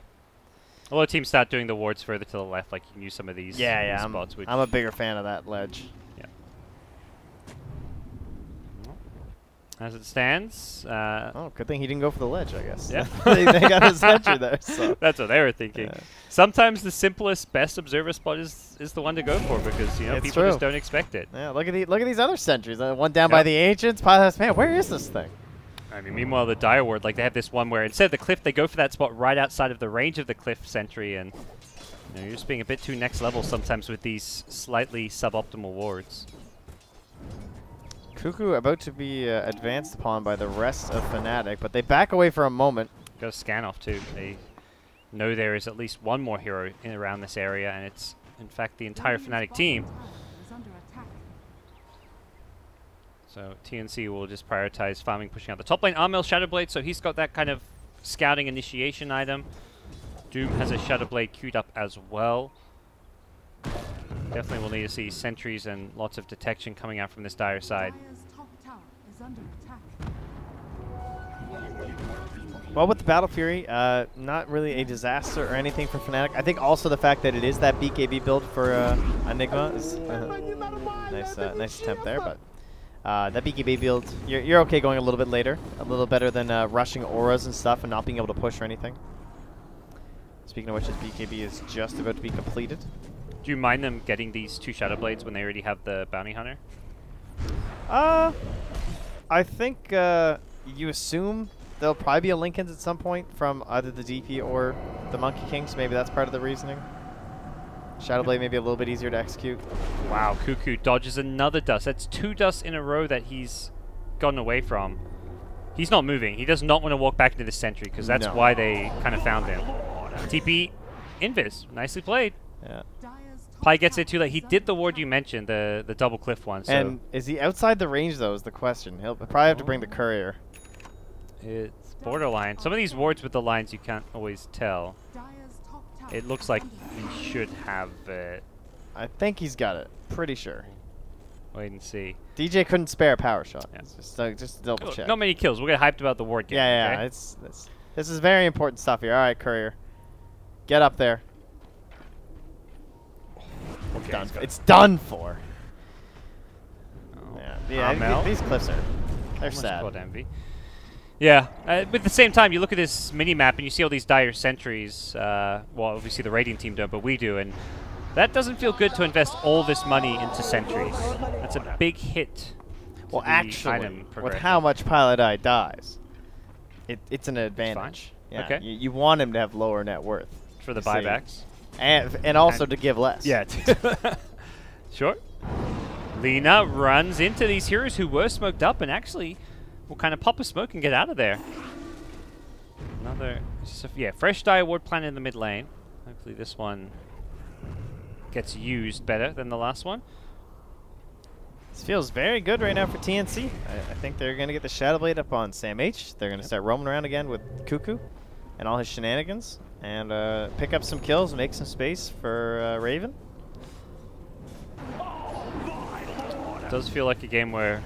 A lot of teams start doing the wards further to the left, like you can use some of these spots. I'm a bigger fan of that ledge. Yeah. As it stands... oh, good thing he didn't go for the ledge, I guess. Yeah. they got his sentry there. So. That's what they were thinking. Yeah. Sometimes the simplest, best observer spot is the one to go for because people just don't expect it. Yeah, look at these other sentries. One down by the Ancients. Man, where is this thing? I mean, meanwhile, the Dire Ward, like they have this one where instead of the cliff, they go for that spot right outside of the range of the cliff sentry, and you're just being a bit too next level sometimes with these slightly suboptimal wards. Cuckoo about to be advanced upon by the rest of Fnatic, but they back away for a moment. Got a scan off too. They know there is at least one more hero in around this area, and it's in fact the entire Fnatic team. So TNC will just prioritize farming, pushing out the top lane. Armel Shadowblade, so he's got that kind of scouting initiation item. Doom has a Shadowblade queued up as well. Definitely will need to see sentries and lots of detection coming out from this Dire side. Well, with the Battle Fury, not really a disaster or anything for Fnatic. I think also the fact that it is that BKB build for Enigma is nice attempt there, but that BKB build, you're okay going a little bit later, a little better than rushing auras and stuff and not being able to push or anything. Speaking of which, his BKB is just about to be completed. Do you mind them getting these 2 Shadow Blades when they already have the Bounty Hunter? I think you assume there'll probably be a Linkens at some point from either the DP or the Monkey King, so maybe that's part of the reasoning. Shadowblade may be a little bit easier to execute. Wow, Cuckoo dodges another dust. That's 2 dusts in a row that he's gotten away from. He's not moving. He does not want to walk back into the sentry because that's why they kind of found him. TP Invis. Nicely played. Yeah. Pi gets it too late. He did the ward you mentioned, the double cliff one. So And is he outside the range, though, is the question. He'll probably have to bring the courier. it's borderline. Some of these wards with the lines you can't always tell. It looks like he should have it. I think he's got it. Pretty sure. Wait and see. DJ couldn't spare a power shot. Yeah. Just double check. Not many kills. We'll get hyped about the ward game. Yeah, okay? This is very important stuff here. All right, courier. Get up there. Okay, Done. It's done for. Oh. Yeah, these cliffs they're sad. Called envy. Yeah, but at the same time, you look at this mini-map and you see all these dire sentries. Well, obviously the Radiant team don't, but we do. And that doesn't feel good to invest all this money into sentries. That's a big hit. Well, actually, with progression. how much Pilot Eye dies, it's an advantage. Fine. Yeah, Okay. you want him to have lower net worth. For the you see. buybacks. And also to give less. Yeah. Sure. Lina runs into these heroes who were smoked up and actually will kind of pop a smoke and get out of there. Another, yeah, fresh die ward planted in the mid lane. Hopefully this one gets used better than the last one. This feels very good right now for TNC. I think they're going to get the Shadowblade up on Sam H. They're going to start roaming around again with Cuckoo and all his shenanigans. And pick up some kills and make some space for Raven. It does feel like a game where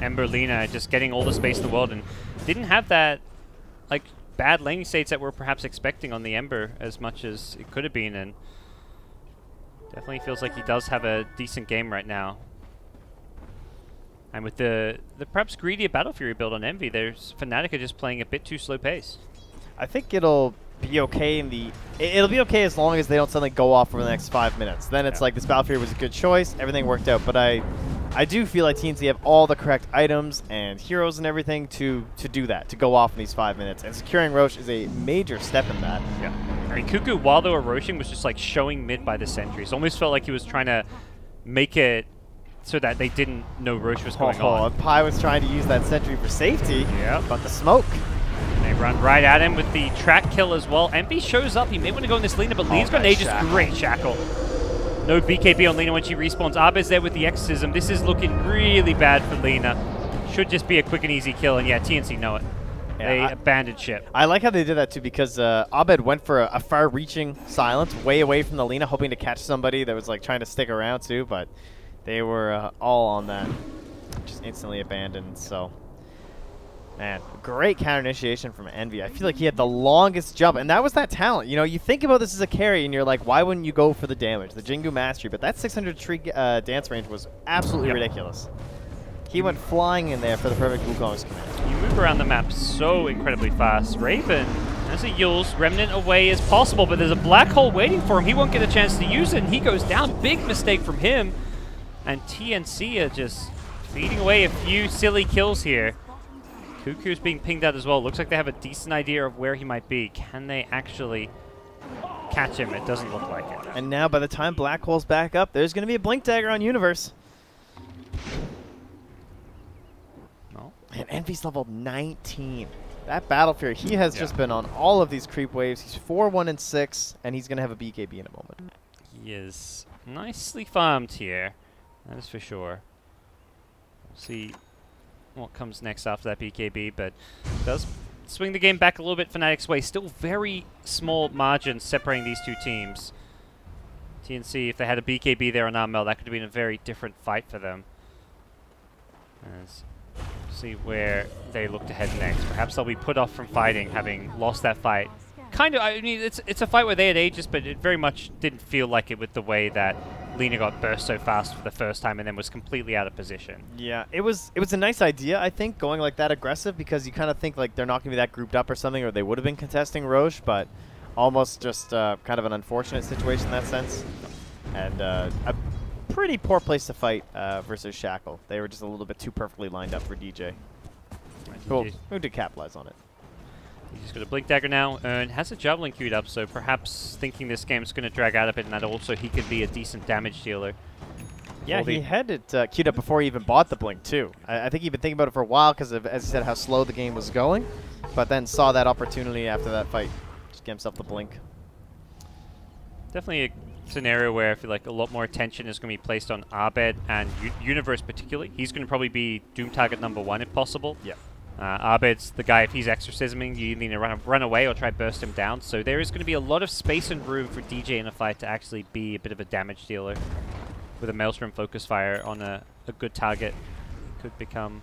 Ember Lina just getting all the space in the world and didn't have that like bad laning states that we're perhaps expecting on the Ember as much as it could have been, and definitely feels like he does have a decent game right now. And with the perhaps greedier Battle Fury build on Envy, there's Fnatic are just playing a bit too slow pace. I think it'll be okay in the... It'll be okay as long as they don't suddenly go off for the next 5 minutes. Then it's like this Battle Fury was a good choice, everything worked out. But I do feel like TNC have all the correct items and heroes and everything to do that, to go off in these 5 minutes. And securing Roche is a major step in that. Yeah. I mean, Cuckoo, while they were roaching, was just like showing mid by the sentries. Almost felt like he was trying to make it so that they didn't know Roche was going on. Pi was trying to use that sentry for safety. Yeah. But the smoke. They run right at him with the track kill as well. Envy shows up. He may want to go in this Lina, but Lina's got an Aegis. Great shackle. No BKB on Lina when she respawns. Abed's there with the exorcism. This is looking really bad for Lina. Should just be a quick and easy kill, and yeah, TNC know it. Yeah, they abandoned ship. I like how they did that too, because Abed went for a far-reaching silence, way away from the Lina, hoping to catch somebody that was like trying to stick around too, but they were all on that. Just instantly abandoned, so... Man, great counter initiation from Envy. I feel like he had the longest jump, and that was that talent. You know, you think about this as a carry, and you're like, why wouldn't you go for the damage, the Jingu Mastery? But that 600 tree dance range was absolutely ridiculous. He went flying in there for the perfect Wukong's command. You move around the map so incredibly fast. Raven, as he Yules, Remnant away as possible, but there's a black hole waiting for him. He won't get a chance to use it, and he goes down. Big mistake from him. And TNC are just feeding away a few silly kills here. Cuckoo's being pinged out as well. Looks like they have a decent idea of where he might be. Can they actually catch him? It doesn't look like it. And now by the time Black Hole's back up, there's going to be a Blink Dagger on Universe. No. And Envy's level 19. That Battle Fury, he has just been on all of these creep waves. He's 4-1-6, and he's going to have a BKB in a moment. He is nicely farmed here. That is for sure. We'll see what comes next after that BKB, but does swing the game back a little bit Fnatic's way. Still very small margins separating these two teams. TNC, if they had a BKB there on Armel, that could have been a very different fight for them. Let's see where they look to head next. Perhaps they'll be put off from fighting, having lost that fight. Kind of, I mean, it's a fight where they had Aegis, but it very much didn't feel like it with the way that Lina got burst so fast for the first time and then was completely out of position. Yeah, it was a nice idea, I think, going like that aggressive, because you kind of think like they're not going to be that grouped up or something, or they would have been contesting Roche, but almost just kind of an unfortunate situation in that sense. And a pretty poor place to fight versus Shackle. They were just a little bit too perfectly lined up for DJ. Cool. Who did capitalize on it? He's just got a Blink Dagger now, and has a Javelin queued up, so perhaps thinking this game's going to drag out a bit, and that also he could be a decent damage dealer. Yeah, he had it queued up before he even bought the Blink, too. I think he'd been thinking about it for a while because of, as he said, how slow the game was going, but then saw that opportunity after that fight. Just get himself the Blink. Definitely a scenario where I feel like a lot more attention is going to be placed on Abed and Universe particularly. He's going to probably be Doom target #1 if possible. Yeah. Abed's the guy, if he's exorcisming, you either need to run away or try to burst him down. So there is going to be a lot of space and room for DJ in a fight to actually be a bit of a damage dealer. With a Maelstrom Focus Fire on a good target, it could become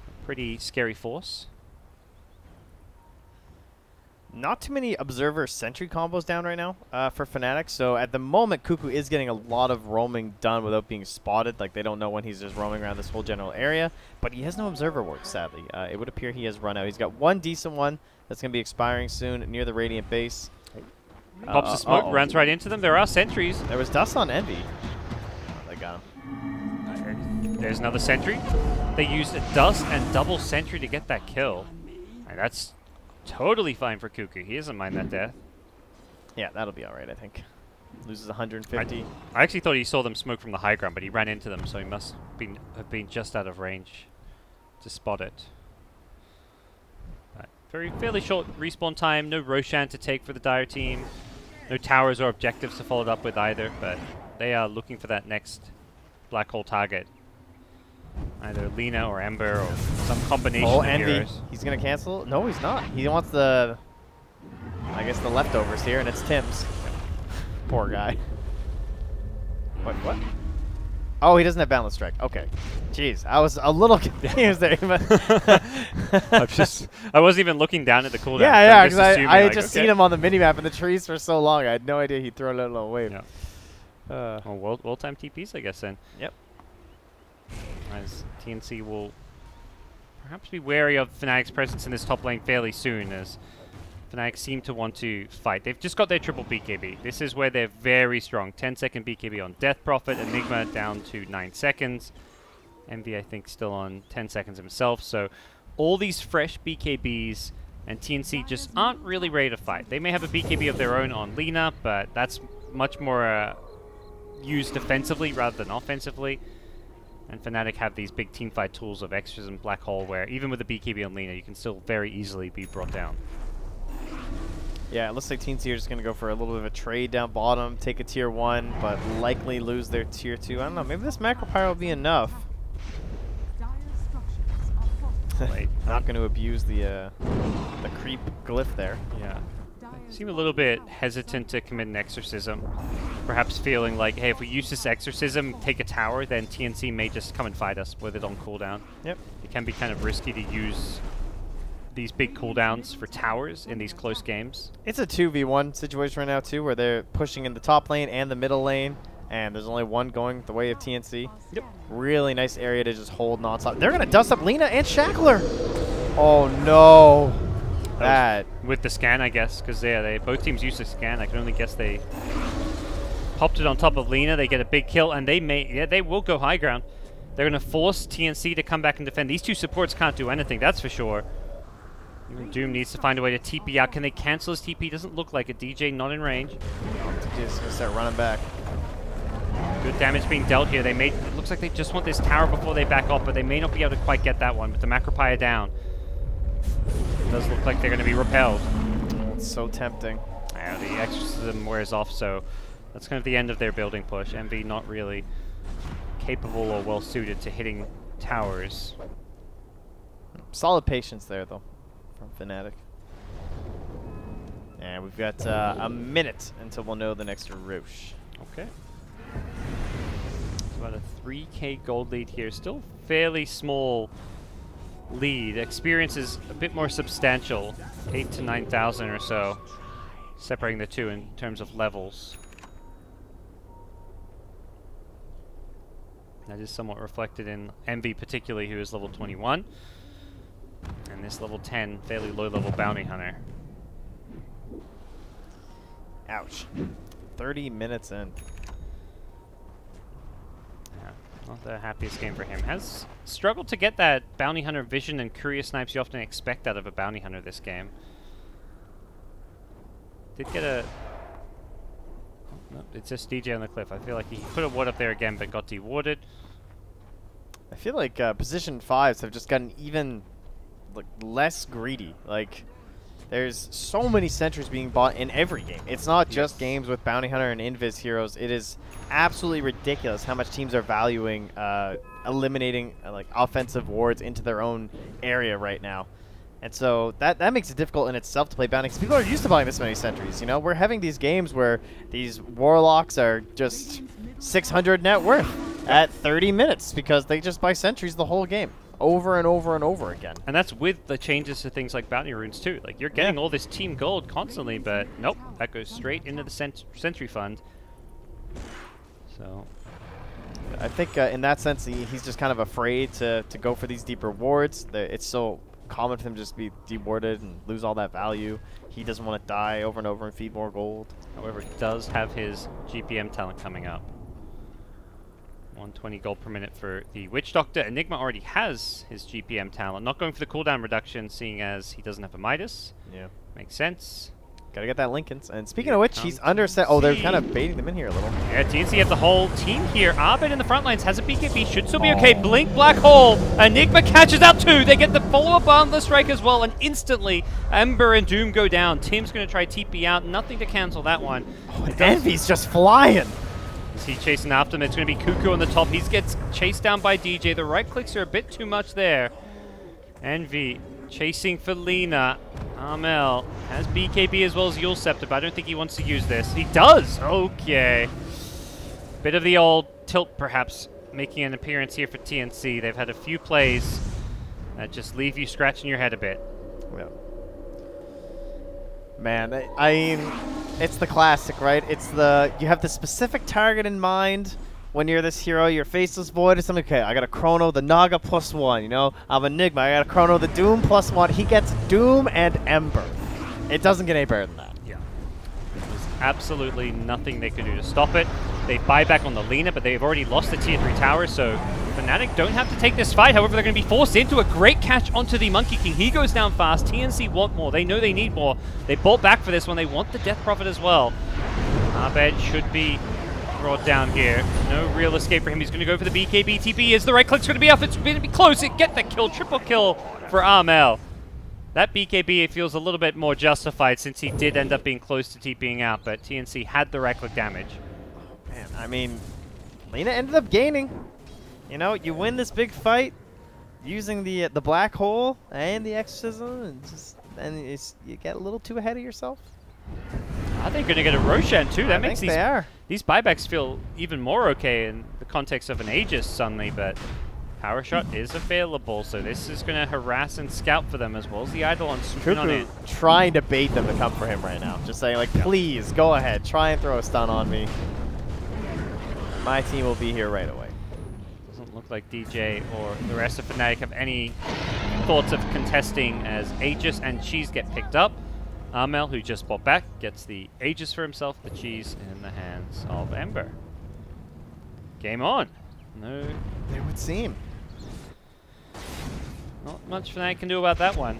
a pretty scary force. Not too many Observer Sentry combos down right now for Fnatic. So at the moment, Cuckoo is getting a lot of roaming done without being spotted. Like, they don't know when he's just roaming around this whole general area. But he has no Observer Ward, sadly. It would appear he has run out. He's got one decent one that's going to be expiring soon near the Radiant base. Pops the smoke, runs right into them. There are sentries. There was dust on Envy. Oh, they got him. There's another sentry. They used a dust and double sentry to get that kill. And that's totally fine for Cuckoo. He doesn't mind that death. Yeah, that'll be all right, I think. Loses 150. I actually thought he saw them smoke from the high ground, but he ran into them, so he must have been just out of range to spot it. Fairly short respawn time. No Roshan to take for the Dire team. No towers or objectives to follow it up with either, but they are looking for that next black hole target. Either Lina or Ember or some combination of Envy. heroes. He's going to cancel? No, he's not. He wants the, I guess, the leftovers here, and it's Tim's. Poor guy. What? Oh, he doesn't have Balance Strike. Okay. Jeez, I was a little confused there. I wasn't even looking down at the cooldown. Yeah, because I had just seen him on the minimap in the trees for so long. I had no idea he'd throw a little wave. Yeah. Well, well-timed TPs, I guess, then. Yep. As TNC will perhaps be wary of Fnatic's presence in this top lane fairly soon, as Fnatic seem to want to fight. They've just got their triple BKB. This is where they're very strong. 10-second BKB on Death Prophet, Enigma down to 9 seconds. Envy, I think, still on 10 seconds himself. So all these fresh BKBs, and TNC just aren't really ready to fight. They may have a BKB of their own on Lina, but that's much more used defensively rather than offensively. And Fnatic have these big teamfight tools of Exorcism, Black Hole, where even with a BKB on Lina, you can still very easily be brought down. Yeah, it looks like TNC are just going to go for a little bit of a trade down bottom, take a tier 1, but likely lose their tier 2. I don't know, maybe this Macro Pyro will be enough. Not going to abuse the creep glyph there. Yeah. Seem a little bit hesitant to commit an Exorcism. Perhaps feeling like, hey, if we use this Exorcism, take a tower, then TNC may just come and fight us with it on cooldown. Yep. It can be kind of risky to use these big cooldowns for towers in these close games. It's a 2v1 situation right now, too, where they're pushing in the top lane and the middle lane, and there's only one going the way of TNC. Yep. Really nice area to just hold non-stop. They're going to dust up Lina and Shackler. Oh, no. That with the scan, I guess, because they both teams use the scan. I can only guess they popped it on top of Lina. They get a big kill, and they will go high ground. They're going to force TNC to come back and defend. These two supports can't do anything, that's for sure. Even Doom needs to find a way to TP out. Can they cancel his TP? Doesn't look like it. DJ not in range. DJ's going to start running back. Good damage being dealt here. It looks like they just want this tower before they back off, but they may not be able to quite get that one. But the Macropia down. It does look like they're going to be repelled. It's so tempting. Yeah, the Exorcism wears off, so that's kind of the end of their building push. Envy not really capable or well suited to hitting towers. Solid patience there, though, from Fnatic. And we've got a minute until we'll know the next Roche. Okay. It's about a 3k gold lead here. Still fairly small lead. Experience is a bit more substantial, 8,000 to 9,000 or so, separating the two in terms of levels. That is somewhat reflected in Envy, particularly, who is level 21, and this level 10, fairly low-level bounty hunter. Ouch. 30 minutes in. Yeah. Not the happiest game for him. Has struggled to get that bounty hunter vision and courier snipes you often expect out of a bounty hunter this game. Did get a... Oh, no, it's just DJ on the cliff. I feel like he put a ward up there again, but got dewarded. I feel like position 5s have just gotten even like less greedy. Like, there's so many sentries being bought in every game. It's not just games with bounty hunter and invis heroes. It is absolutely ridiculous how much teams are valuing eliminating like offensive wards into their own area right now. And so that makes it difficult in itself to play bounty, because people are used to buying this many sentries. You know, we're having these games where these warlocks are just 600 net worth at 30 minutes because they just buy sentries the whole game over and over and over again. And that's with the changes to things like bounty runes too. Like, you're getting all this team gold constantly, but nope, that goes straight into the sentry fund. So I think in that sense, he's just kind of afraid to go for these deeper wards. It's so common for him to just be dewarded and lose all that value. He doesn't want to die over and over and feed more gold. However, he does have his GPM talent coming up. 120 gold per minute for the Witch Doctor. Enigma already has his GPM talent. Not going for the cooldown reduction, seeing as he doesn't have a Midas. Yeah. Makes sense. Gotta get that Lincolns. And speaking of which, he's under set. Oh, they're kind of baiting them in here a little. Yeah, TNC have the whole team here. Arbed in the front lines has a BKB. Should still be okay. Blink, Black Hole. Enigma catches out 2. They get the follow-up on the strike as well. And instantly, Ember and Doom go down. Tim's going to try TP out. Nothing to cancel that one. Oh, and Envy's just flying. Is he chasing after him? It's going to be Cuckoo on the top. He gets chased down by DJ. The right clicks are a bit too much there. Envy chasing for Lina. Armel has BKB as well as Yule Scepter, but I don't think he wants to use this. He does! Okay. Bit of the old tilt, perhaps, making an appearance here for TNC. They've had a few plays that just leave you scratching your head a bit. Yeah. Man, I mean, it's the classic, right? It's the, you have the specific target in mind. When you're this hero, you're Faceless Void or something. Okay, I got a Chrono, the Naga +1, you know? I'm Enigma, I got a Chrono, the Doom +1. He gets Doom and Ember. It doesn't get any better than that. Yeah. There's absolutely nothing they could do to stop it. They buy back on the Lina, but they've already lost the tier 3 tower, so Fnatic don't have to take this fight. However, they're going to be forced into a great catch onto the Monkey King. He goes down fast. TNC want more. They know they need more. They bought back for this one. They want the Death Prophet as well. Arbed should be brought down here. No real escape for him. He's going to go for the BKB. TP is the right click's going to be off. It's going to be close. It get the kill. Triple kill for Armel. That BKB feels a little bit more justified since he did end up being close to TPing out, but TNC had the right click damage. Man, I mean, Lina ended up gaining. You know, you win this big fight using the Black Hole and the Exorcism, and you get a little too ahead of yourself. I think they're going to get a Roshan too. That makes these buybacks feel even more okay in the context of an Aegis suddenly, but Power Shot is available, so this is going to harass and scout for them as well as the Eidolon swooping on in. Trying to bait them to come for him right now. Just saying, like, please, go ahead. Try and throw a stun on me. My team will be here right away. Doesn't look like DJ or the rest of Fnatic have any thoughts of contesting as Aegis and Cheese get picked up. Armel, who just bought back, gets the Aegis for himself, the Cheese in the hands of Ember. Game on. No. It would seem. Not much Fnatic can do about that one.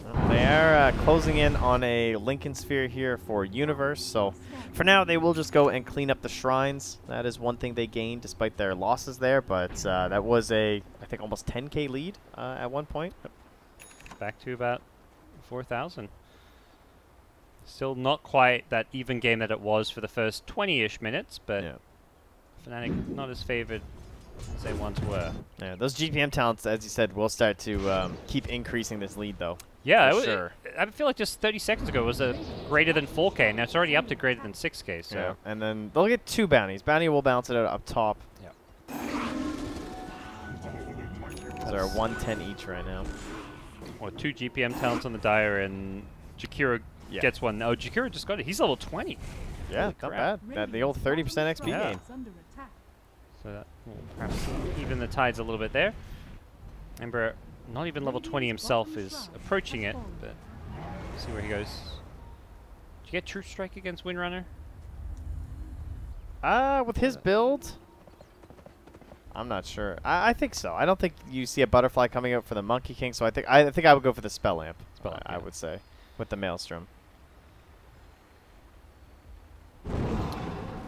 Well, they are closing in on a Lincoln Sphere here for Universe, so for now they will just go and clean up the shrines. That is one thing they gained despite their losses there, but that was a, I think, almost 10k lead at one point. Back to about 4,000. Still not quite that even game that it was for the first 20-ish minutes, but yeah. Fnatic not as favored as they once were. Yeah, those GPM talents, as you said, will start to keep increasing this lead, though. Yeah, sure. I feel like just 30 seconds ago it was a greater than 4K, and it's already up to greater than 6K. So. Yeah, and then they'll get 2 bounties. Bounty will balance it out up top. Yeah. They're 110 each right now. Or 2 GPM talents on the Dire, and Jakiro gets one. Oh, Jakiro just got it. He's level 20. Yeah, not bad. The old 30% XP gain. So that will perhaps even the tides a little bit there. Ember, not even level 20 himself, is approaching it, but see where he goes. Did you get True Strike against Windrunner? With his build, I'm not sure. I think so. I don't think you see a butterfly coming out for the Monkey King, so I think I would go for the Spell Lamp. I would say with the Maelstrom.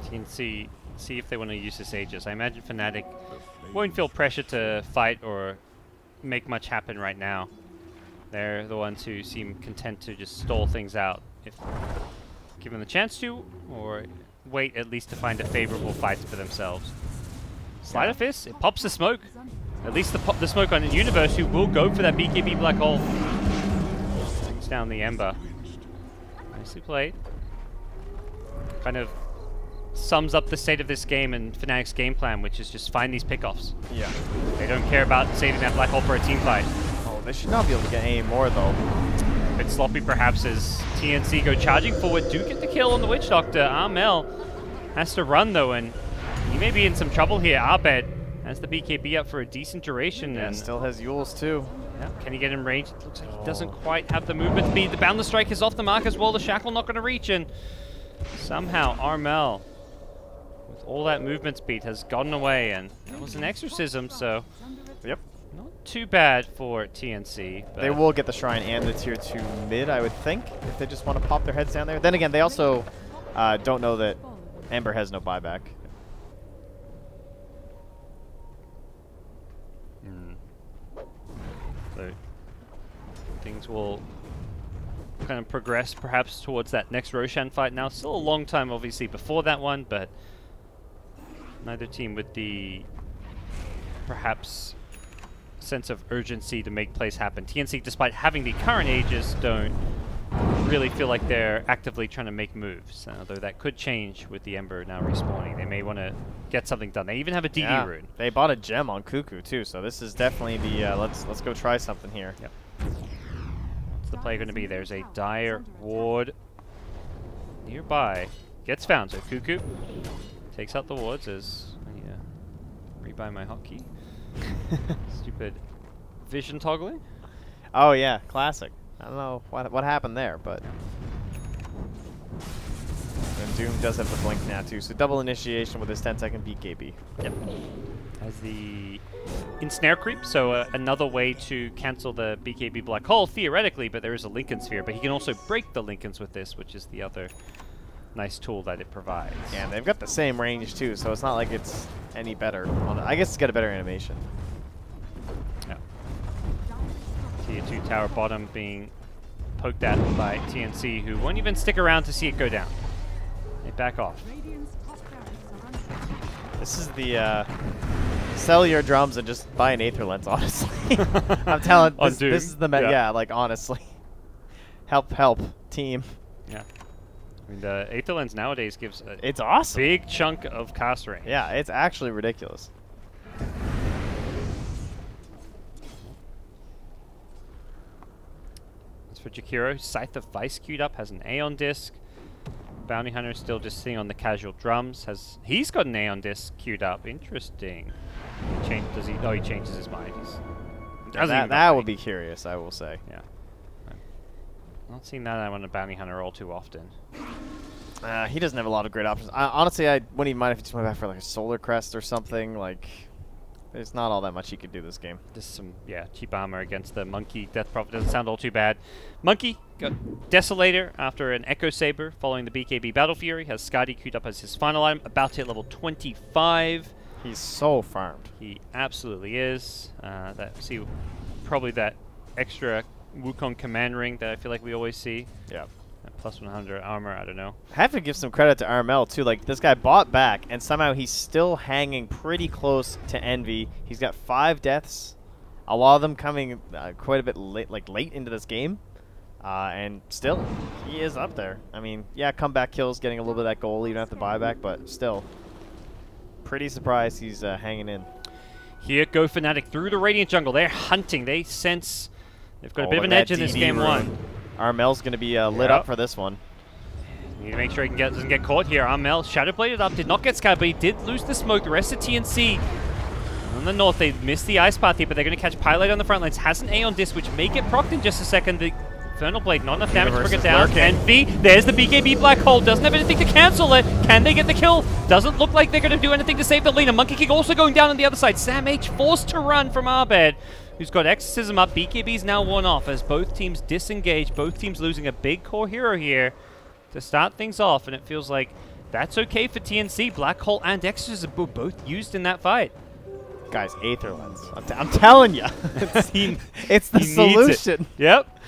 TNC, see if they want to use this Aegis. I imagine Fnatic won't feel pressure to fight or make much happen right now. They're the ones who seem content to just stall things out if given the chance to, or wait at least to find a favorable fight for themselves. Sleight of Fist, it pops the smoke. At least the smoke on Universe, who will go for that BKB Black Hole. Brings down the Ember. Nicely played. Kind of sums up the state of this game and Fnatic's game plan, which is just find these pickoffs. Yeah. They don't care about saving that Black Hole for a team fight. Oh, they should not be able to get any more, though. A bit sloppy, perhaps, as TNC go charging forward. Do get the kill on the Witch Doctor. Armel has to run, though, and he may be in some trouble here. Abed has the BKB up for a decent duration. Yeah, and still has Yules, too. Yeah, can he get in range? It looks like he doesn't quite have the movement speed. The Boundless Strike is off the mark as well. The Shackle not going to reach, and somehow Armel, with all that movement speed, has gotten away, and that was an Exorcism, so Yep. not too bad for TNC. But They will get the Shrine and the Tier 2 mid, I would think, if they just want to pop their heads down there. Then again, they also don't know that Ember has no buyback. So things will kind of progress perhaps towards that next Roshan fight now. Still a long time obviously before that one, but neither team with the perhaps sense of urgency to make plays happen. TNC, despite having the current Aegis, don't really feel like they're actively trying to make moves, although that could change with the Ember now respawning. They may want to get something done. They even have a DD rune. They bought a gem on Cuckoo too, so this is definitely the let's go try something here. Yep. What's the play going to be? There's a dire ward nearby. Gets found, so Cuckoo takes out the wards as I rebuy my hotkey. Stupid vision toggling. Oh yeah, classic. I don't know what happened there, but and Doom does have the blink now too, so double initiation with his 10-second BKB. Yep. Has the ensnare creep, so another way to cancel the BKB Black Hole theoretically, but there is a Lincoln Sphere, but he can also break the Lincolns with this, which is the other nice tool that it provides. Yeah, and they've got the same range too, so it's not like it's any better. I guess it's got a better animation. Yeah. Tier 2 tower bottom being poked at by TNC, who won't even stick around to see it go down. They back off. This is the sell your drums and just buy an Aether Lens, honestly. I'm telling this is the yeah, like honestly. Help team. Yeah. I mean, the Aether Lens nowadays gives a it's awesome. Big chunk of cast range. Yeah, it's actually ridiculous. As for Jakiro, Scythe of Vice queued up, has an Aeon Disc. Bounty Hunter still just sitting on the casual drums. He's got an Aeon Disc queued up. Interesting. Does he? Oh, he changes his mind. That would be curious, I will say. Yeah. Not seeing that on a Bounty Hunter all too often. He doesn't have a lot of great options. Honestly, I wouldn't even mind if he just went back for like a Solar Crest or something. Like, there's not all that much he could do this game. Just some, cheap armor against the Monkey. Death Prophet doesn't sound all too bad. Monkey got Desolator after an Echo Saber following the BKB Battle Fury. Has Skadi queued up as his final item. About to hit level 25. He's so farmed. He absolutely is. Probably that extra Wukong command ring that I feel like we always see. Yeah. Plus 100 armor, I don't know. I have to give some credit to Armel too. Like, this guy bought back, and somehow he's still hanging pretty close to Envy. He's got 5 deaths, a lot of them coming quite a bit late into this game, and still he is up there. I mean, yeah, comeback kills, getting a little bit of that goal even after buyback, but still pretty surprised he's hanging in. Here go Fnatic through the Radiant jungle. They're hunting. They sense they've got a bit of an edge in this game one. Armel's going to be lit up for this one. Need to make sure he doesn't get caught here. Armel Shadowbladed up, did not get scattered, but he did lose the smoke. The rest of TNC on the north, they missed the Ice Path here, but they're going to catch Pilot on the front lines. Has an Aeon Disc, which may get procced in just a second. The Infernal Blade, not enough damage to Universe bring it is down. lurking. Envy, there's the BKB Black Hole, doesn't have anything to cancel it. Can they get the kill? Doesn't look like they're going to do anything to save the Lina. Monkey King also going down on the other side. Sam H forced to run from Abed, who's got Exorcism up. BKB's now worn off as both teams disengage. Both teams losing a big core hero here to start things off, and it feels like that's okay for TNC. Black Hole and Exorcism were both used in that fight. Guys, Aether Lens. I'm telling you. It's the solution. Yep.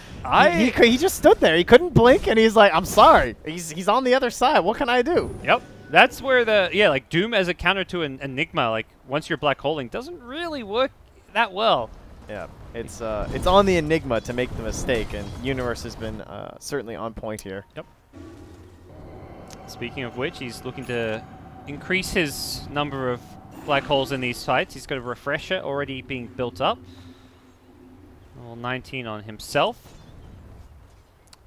He just stood there. He couldn't blink, and he's like, I'm sorry. He's on the other side. What can I do? Yep. That's where like Doom as a counter to an Enigma, like once you're black holing, doesn't really work that well. Yeah, it's on the Enigma to make the mistake, and Universe has been certainly on point here. Yep. Speaking of which, he's looking to increase his number of black holes in these fights. He's got a refresher already being built up. Level 19 on himself.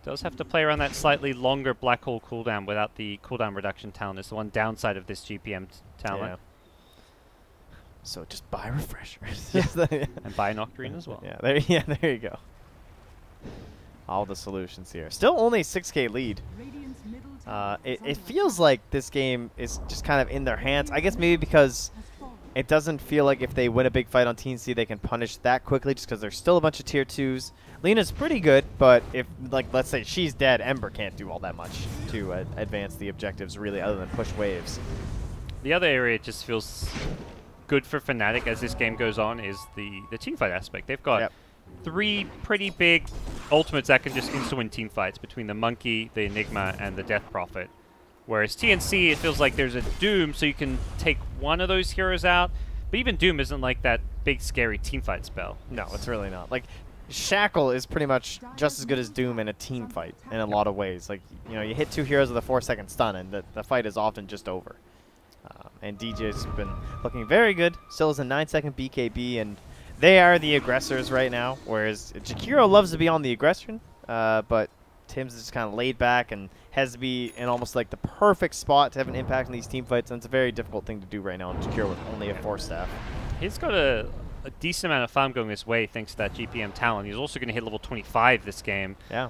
Does have to play around that slightly longer black hole cooldown without the cooldown reduction talent. It's the one downside of this GPM talent. Yeah. So just buy refreshers. And buy an Octarine as well. Yeah, there you go. All the solutions here. Still only a 6K lead. It feels like this game is just kind of in their hands. I guess maybe because it doesn't feel like if they win a big fight on TNC, they can punish that quickly just because there's still a bunch of tier 2s. Lina's pretty good, but if, like, let's say she's dead, Ember can't do all that much to advance the objectives, really, other than push waves. The other area just feels good for Fnatic as this game goes on is the teamfight aspect. They've got 3 pretty big ultimates that can just insta-win teamfights between the Monkey, the Enigma, and the Death Prophet. Whereas TNC, it feels like there's a Doom, so you can take one of those heroes out. But even Doom isn't like that big, scary teamfight spell. No, it's really not. Like, Shackle is pretty much just as good as Doom in a team fight in a lot of ways. Like, you know, you hit 2 heroes with a 4-second stun, and the fight is often just over. And DJ's been looking very good. Still has a 9-second BKB, and they are the aggressors right now. Whereas Jakiro loves to be on the aggression, but Tim's just kind of laid back and has to be in almost like the perfect spot to have an impact in these team fights, and it's a very difficult thing to do right now on Jakiro with only a 4-staff. He's got a decent amount of farm going his way thanks to that GPM talent. He's also going to hit level 25 this game. Yeah,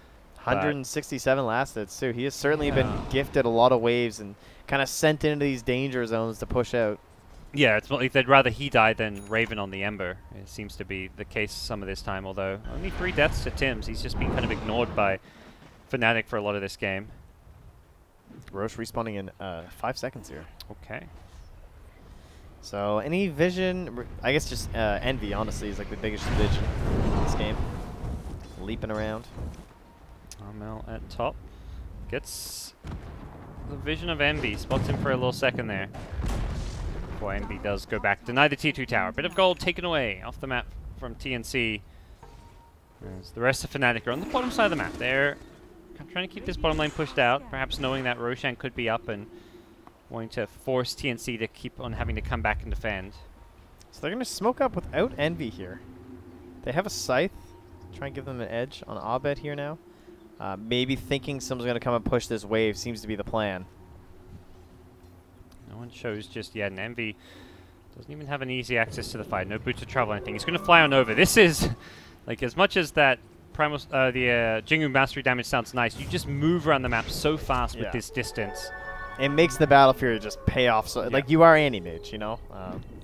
167 last hits too. He has certainly been gifted a lot of waves and kind of sent into these danger zones to push out. Yeah, it's like they'd rather he die than Raven on the Ember. It seems to be the case some of this time, although only 3 deaths to Tim's. He's just been kind of ignored by Fnatic for a lot of this game. Roche respawning in 5 seconds here. Okay. So any vision, I guess just Envy, honestly, is like the biggest vision in this game. Leaping around. Armel at top. Gets the vision of Envy. Spots him for a little second there. Before Envy does go back. Deny the T2 tower. Bit of gold taken away off the map from TNC. As the rest of Fnatic are on the bottom side of the map. They're trying to keep this bottom lane pushed out, perhaps knowing that Roshan could be up and wanting to force TNC to keep on having to come back and defend. So they're going to smoke up without Envy here. They have a Scythe. Try and give them an edge on Abed here now. Maybe thinking someone's going to come and push this wave seems to be the plan. No one shows just yet, and Envy doesn't even have an easy access to the fight. No boots of travel or anything. He's going to fly on over. This is, like, as much as that Primal, the Jingu Mastery damage sounds nice, you just move around the map so fast with this distance. It makes the battlefield just pay off. So, like, you are anti-mage, you know?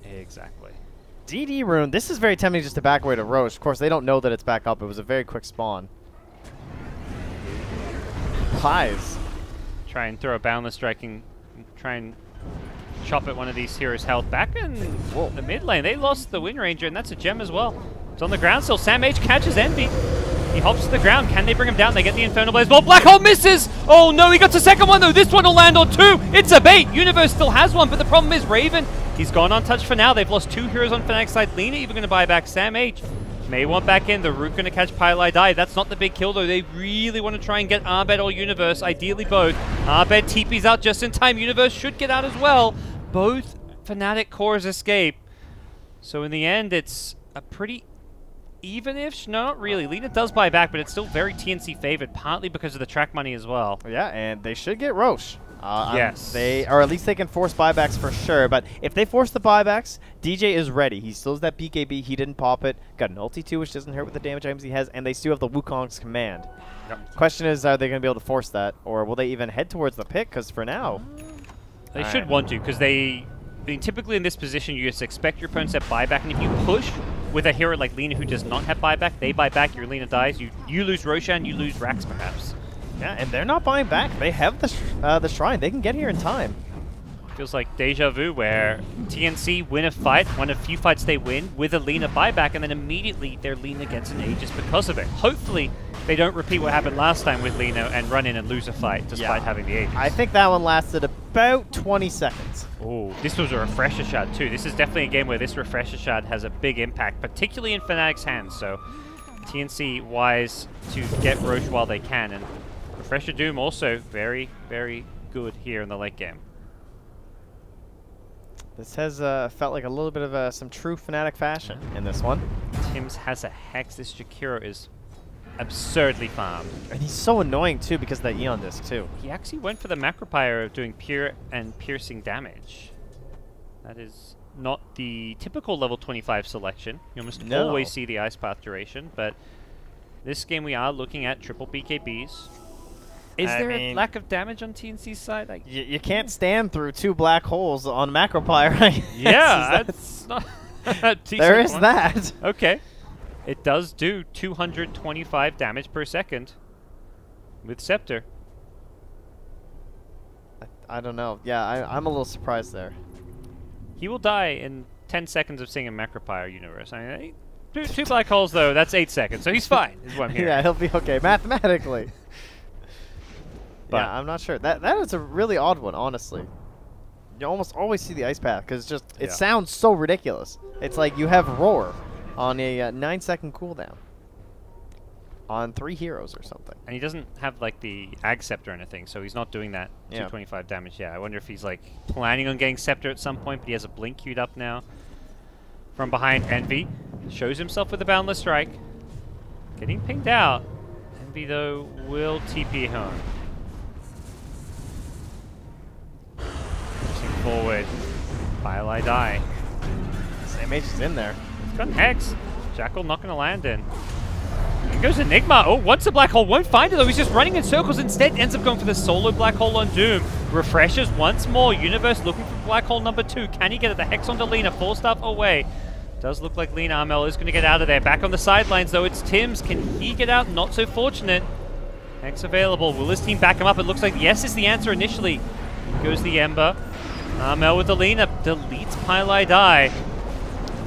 Exactly. DD Rune, this is very tempting just to back away to Roche. Of course, they don't know that it's back up. It was a very quick spawn. Pies. Try and throw a Boundless Striking, try and chop at one of these heroes' health. Back in the mid lane, they lost the Wind Ranger, and that's a gem as well. It's on the ground still. Sam H catches Envy. He hops to the ground. Can they bring him down? They get the Infernal Blaze. Well, Black Hole misses! Oh no, he got the second one though. This one will land on 2. It's a bait. Universe still has one, but the problem is Raven. He's gone untouched for now. They've lost 2 heroes on Fnatic's side. Lina even going to buy back Sam H. May want back in. The Root going to catch Pylai Die. That's not the big kill though. They really want to try and get Abed or Universe. Ideally both. Abed TP's out just in time. Universe should get out as well. Both Fnatic cores escape. So in the end, it's a pretty even-ish? No, not really. Lina does buy back, but it's still very TNC favored, partly because of the track money as well. Yeah, and they should get Roche. Yes. Or at least they can force buybacks for sure. But if they force the buybacks, DJ is ready. He still has that BKB. He didn't pop it. Got an ulti too, which doesn't hurt with the damage items he has. And they still have the Wukong's command. Yep. Question is, are they going to be able to force that? Or will they even head towards the pick? Because for now... They should want to, because I mean, typically in this position, you just expect your opponents to have buyback. And if you push with a hero like Lina who does not have buyback, they buy back, your Lina dies. You lose Roshan, you lose Rax perhaps. Yeah, and they're not buying back. They have the shrine. They can get here in time. Feels like deja vu where TNC win a fight, one of few fights they win, with a Lina buyback, and then immediately their Lina gets an Aegis because of it. Hopefully, they don't repeat what happened last time with Lina and run in and lose a fight despite having the Aegis. I think that one lasted about 20 seconds. Oh, this was a refresher shard too. This is definitely a game where this refresher shard has a big impact, particularly in Fnatic's hands. So TNC wise to get Roche while they can, and Refresher Doom also very, very good here in the late game. This has felt like a little bit of some true Fnatic fashion in this one. Tims has a Hex. This Jakiro is absurdly farmed. And he's so annoying too because of that Eon disc too. He actually went for the macro pyre of doing pure and piercing damage. That is not the typical level 25 selection. You almost always see the Ice Path duration, but this game we are looking at triple BKBs. Is there a lack of damage on TNC's side? Like, you can't stand through 2 black holes on macro pyre, right? Yeah, that's not there is that. Okay. It does do 225 damage per second with Scepter. I don't know. Yeah, I'm a little surprised there. He will die in 10 seconds of seeing a Macropyre universe. I mean, two black holes, though, that's 8 seconds, so he's fine, is what I'm hearing. Yeah, he'll be okay, mathematically. But yeah, I'm not sure. That is a really odd one, honestly. You almost always see the Ice Path, because it sounds so ridiculous. It's like you have Roar on a 9-second cooldown on 3 heroes or something. And he doesn't have like the Ag Scepter or anything, so he's not doing that 225 damage. Yeah, I wonder if he's like planning on getting Scepter at some point, but he has a Blink queued up now. From behind, Envy shows himself with a Boundless Strike. Getting pinged out. Envy, though, will TP home. Pushing forward. Bile die. Same H is in there. He's got Hex. Jackal not going to land in. Here goes Enigma. Oh, once a black hole won't find it though. He's just running in circles. Instead, ends up going for the solo black hole on Doom. Refreshes once more. Universe looking for black hole number 2. Can he get it? The Hex onto Lina. 4 staff away. Does look like Lina Armel is going to get out of there. Back on the sidelines though, it's Tims. Can he get out? Not so fortunate. Hex available. Will his team back him up? It looks like yes is the answer initially. Goes the Ember. Armel with the Lina. Deletes Pili Die.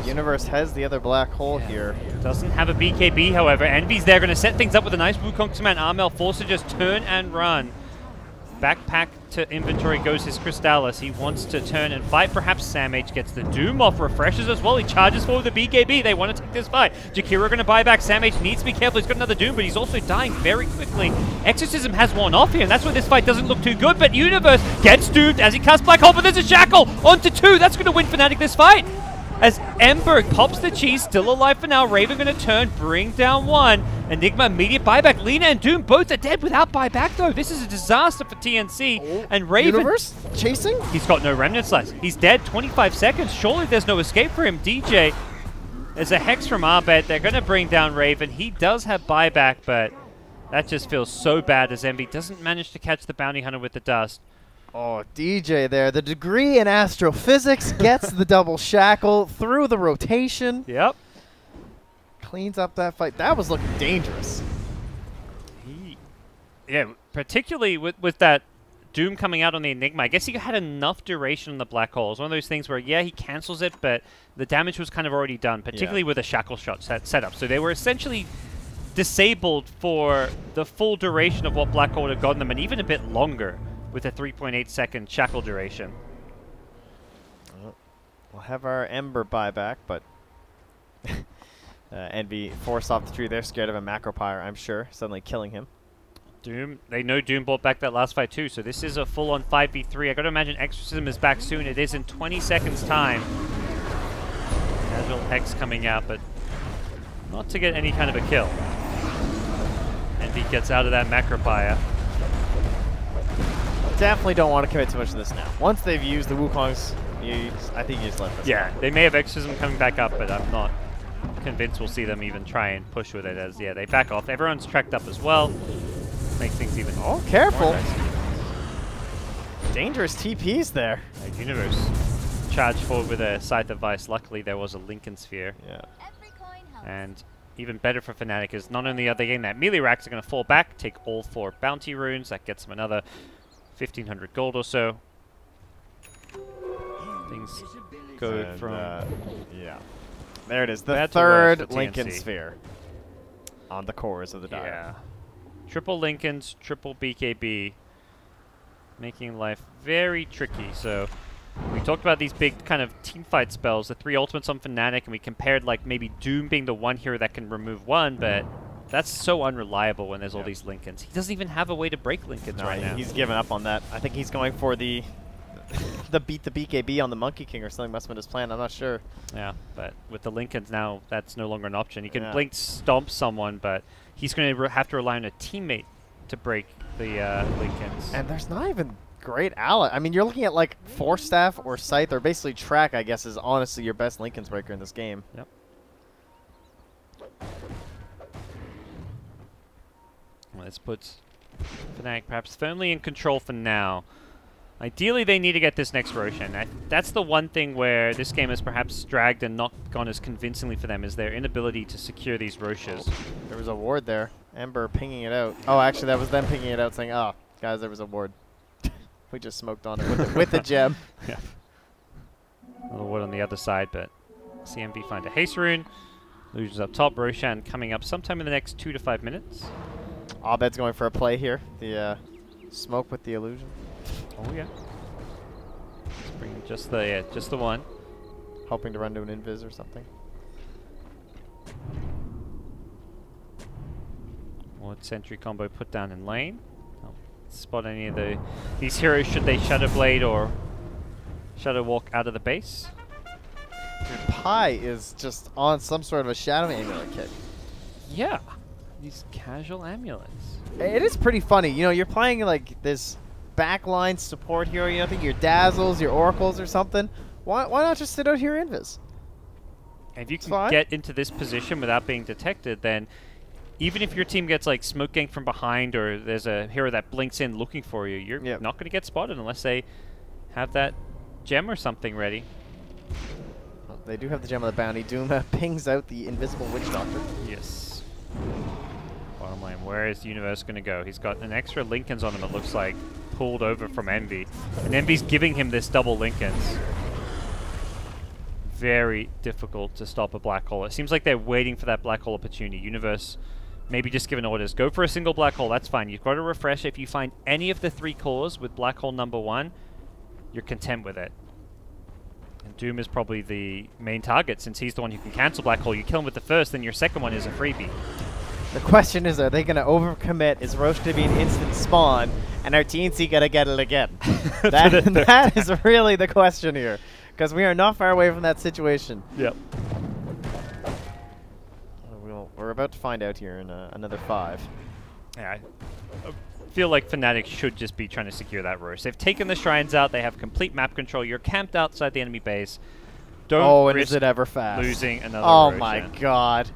Universe has the other black hole here. Doesn't have a BKB, however. Envy's there, going to set things up with a nice Wukong command. Armel forced to just turn and run. Backpack to inventory goes his Crystallis. He wants to turn and fight. Perhaps Sam H gets the Doom off. Refreshes as well. He charges forward the BKB. They want to take this fight. Jakiro going to buy back. Sam H needs to be careful. He's got another Doom, but he's also dying very quickly. Exorcism has worn off here, and that's why this fight doesn't look too good. But Universe gets doomed as he casts Black Hole, but there's a Shackle onto 2. That's going to win Fnatic this fight. As Ember pops the cheese, still alive for now. Raven going to turn, bring down 1. Enigma, immediate buyback. Lina and Doom both are dead without buyback, though. This is a disaster for TNC. And Raven... Universe chasing? He's got no Remnant Slice. He's dead. 25 seconds. Surely there's no escape for him. DJ, there's a Hex from Arbet. They're going to bring down Raven. He does have buyback, but that just feels so bad as Envy doesn't manage to catch the Bounty Hunter with the dust. Oh, DJ there. The degree in astrophysics gets the double shackle through the rotation. Yep. Cleans up that fight. That was looking dangerous. Yeah, particularly with that Doom coming out on the Enigma. I guess he had enough duration on the black hole. It's one of those things where, yeah, he cancels it, but the damage was kind of already done, particularly with a shackle shot set up. So they were essentially disabled for the full duration of what black hole would have gotten them, and even a bit longer with a 3.8 second shackle duration. We'll have our Ember buyback, but Envy forced off the tree. They're scared of a Macropyre, I'm sure, suddenly killing him. Doom, they know Doom bought back that last fight too, so this is a full-on 5v3. I gotta imagine Exorcism is back soon. It is in 20 seconds time. Casual Hex coming out, but not to get any kind of a kill. Envy gets out of that Macropyre. definitely don't want to commit too much to this now. Once they've used the Wukongs, I think you just let this Yeah, go. they may have Exorcism coming back up, but I'm not convinced we'll see them even try and push with it as, yeah, they back off. Everyone's tracked up as well. Makes things even Oh, careful. more dicey. Dangerous TPs there. Universe charged forward with a Scythe of Vice. Luckily, there was a Lincoln Sphere. Yeah. And even better for Fnatic is not only are they getting that melee racks, are going to fall back, take all 4 bounty runes. That gets them another 1,500 gold or so. Things go And, from yeah. There it is. The bad to worse for third Lincoln TNC. Sphere on the cores of the dive. Yeah. Triple Lincolns, triple BKB, making life very tricky. So we talked about these big kind of team fight spells, the 3 ultimates on Fnatic, and we compared like maybe Doom being the one hero that can remove one, but that's so unreliable when there's all these Lincolns. He doesn't even have a way to break Lincolns right now. He's given up on that. I think he's going for the beat the BKB on the Monkey King or something. Must have been his plan. I'm not sure. Yeah, but with the Lincolns now, that's no longer an option. He can blink stomp someone, but he's going to have to rely on a teammate to break the Lincolns. And there's not even great ally. I mean, you're looking at like Force Staff or Scythe, or basically Track, I guess, is honestly your best Lincoln's breaker in this game. Yep. Well, this puts Fnatic perhaps firmly in control for now. Ideally, they need to get this next Roshan. That's the one thing where this game has perhaps dragged and not gone as convincingly for them, is their inability to secure these Roshas. There was a ward there. Ember pinging it out. Oh, actually, that was them pinging it out saying, oh, guys, there was a ward. We just smoked on it with the gem. Yeah. Another ward on the other side, but CMV find a haste rune. Illusions up top. Roshan coming up sometime in the next 2 to 5 minutes. Abed's going for a play here. The smoke with the illusion. Oh yeah. Let's bring just the one. Hoping to run to an invis or something. Ward sentry combo put down in lane. Don't spot any of these heroes should they Shadow Blade or Shadow Walk out of the base. Dude, Pi is just on some sort of a Shadow Amulet kit. Yeah. These casual amulets. It is pretty funny. You know, you're playing like this backline support hero. You know, I think your Dazzles, your Oracles or something. Why not just sit out here invis? And if you can get into this position without being detected, then even if your team gets like smoke ganked from behind or there's a hero that blinks in looking for you, you're not going to get spotted unless they have that gem or something ready. Well, they do have the gem of the bounty. Doom pings out the invisible Witch Doctor. Yes. Bottom lane, where is Universe going to go? He's got an extra Lincolns on him, it looks like, pulled over from Envy. And Envy's giving him this double Lincolns. Very difficult to stop a black hole. It seems like they're waiting for that black hole opportunity. Universe maybe just giving orders. Go for a single black hole, that's fine. You've got to refresh. If you find any of the 3 cores with black hole number 1, you're content with it. And Doom is probably the main target since he's the one who can cancel black hole. You kill him with the first, then your second one is a freebie. The question is, are they going to overcommit? Is Roche going to be an instant spawn? And are TNC going to get it again? that is really the question here. Because we are not far away from that situation. Yep. We're about to find out here in another 5. Yeah, I feel like Fnatic should just be trying to secure that Roche. They've taken the shrines out. They have complete map control. You're camped outside the enemy base. Don't and is it ever fast? Losing another Oh Roshan. my god.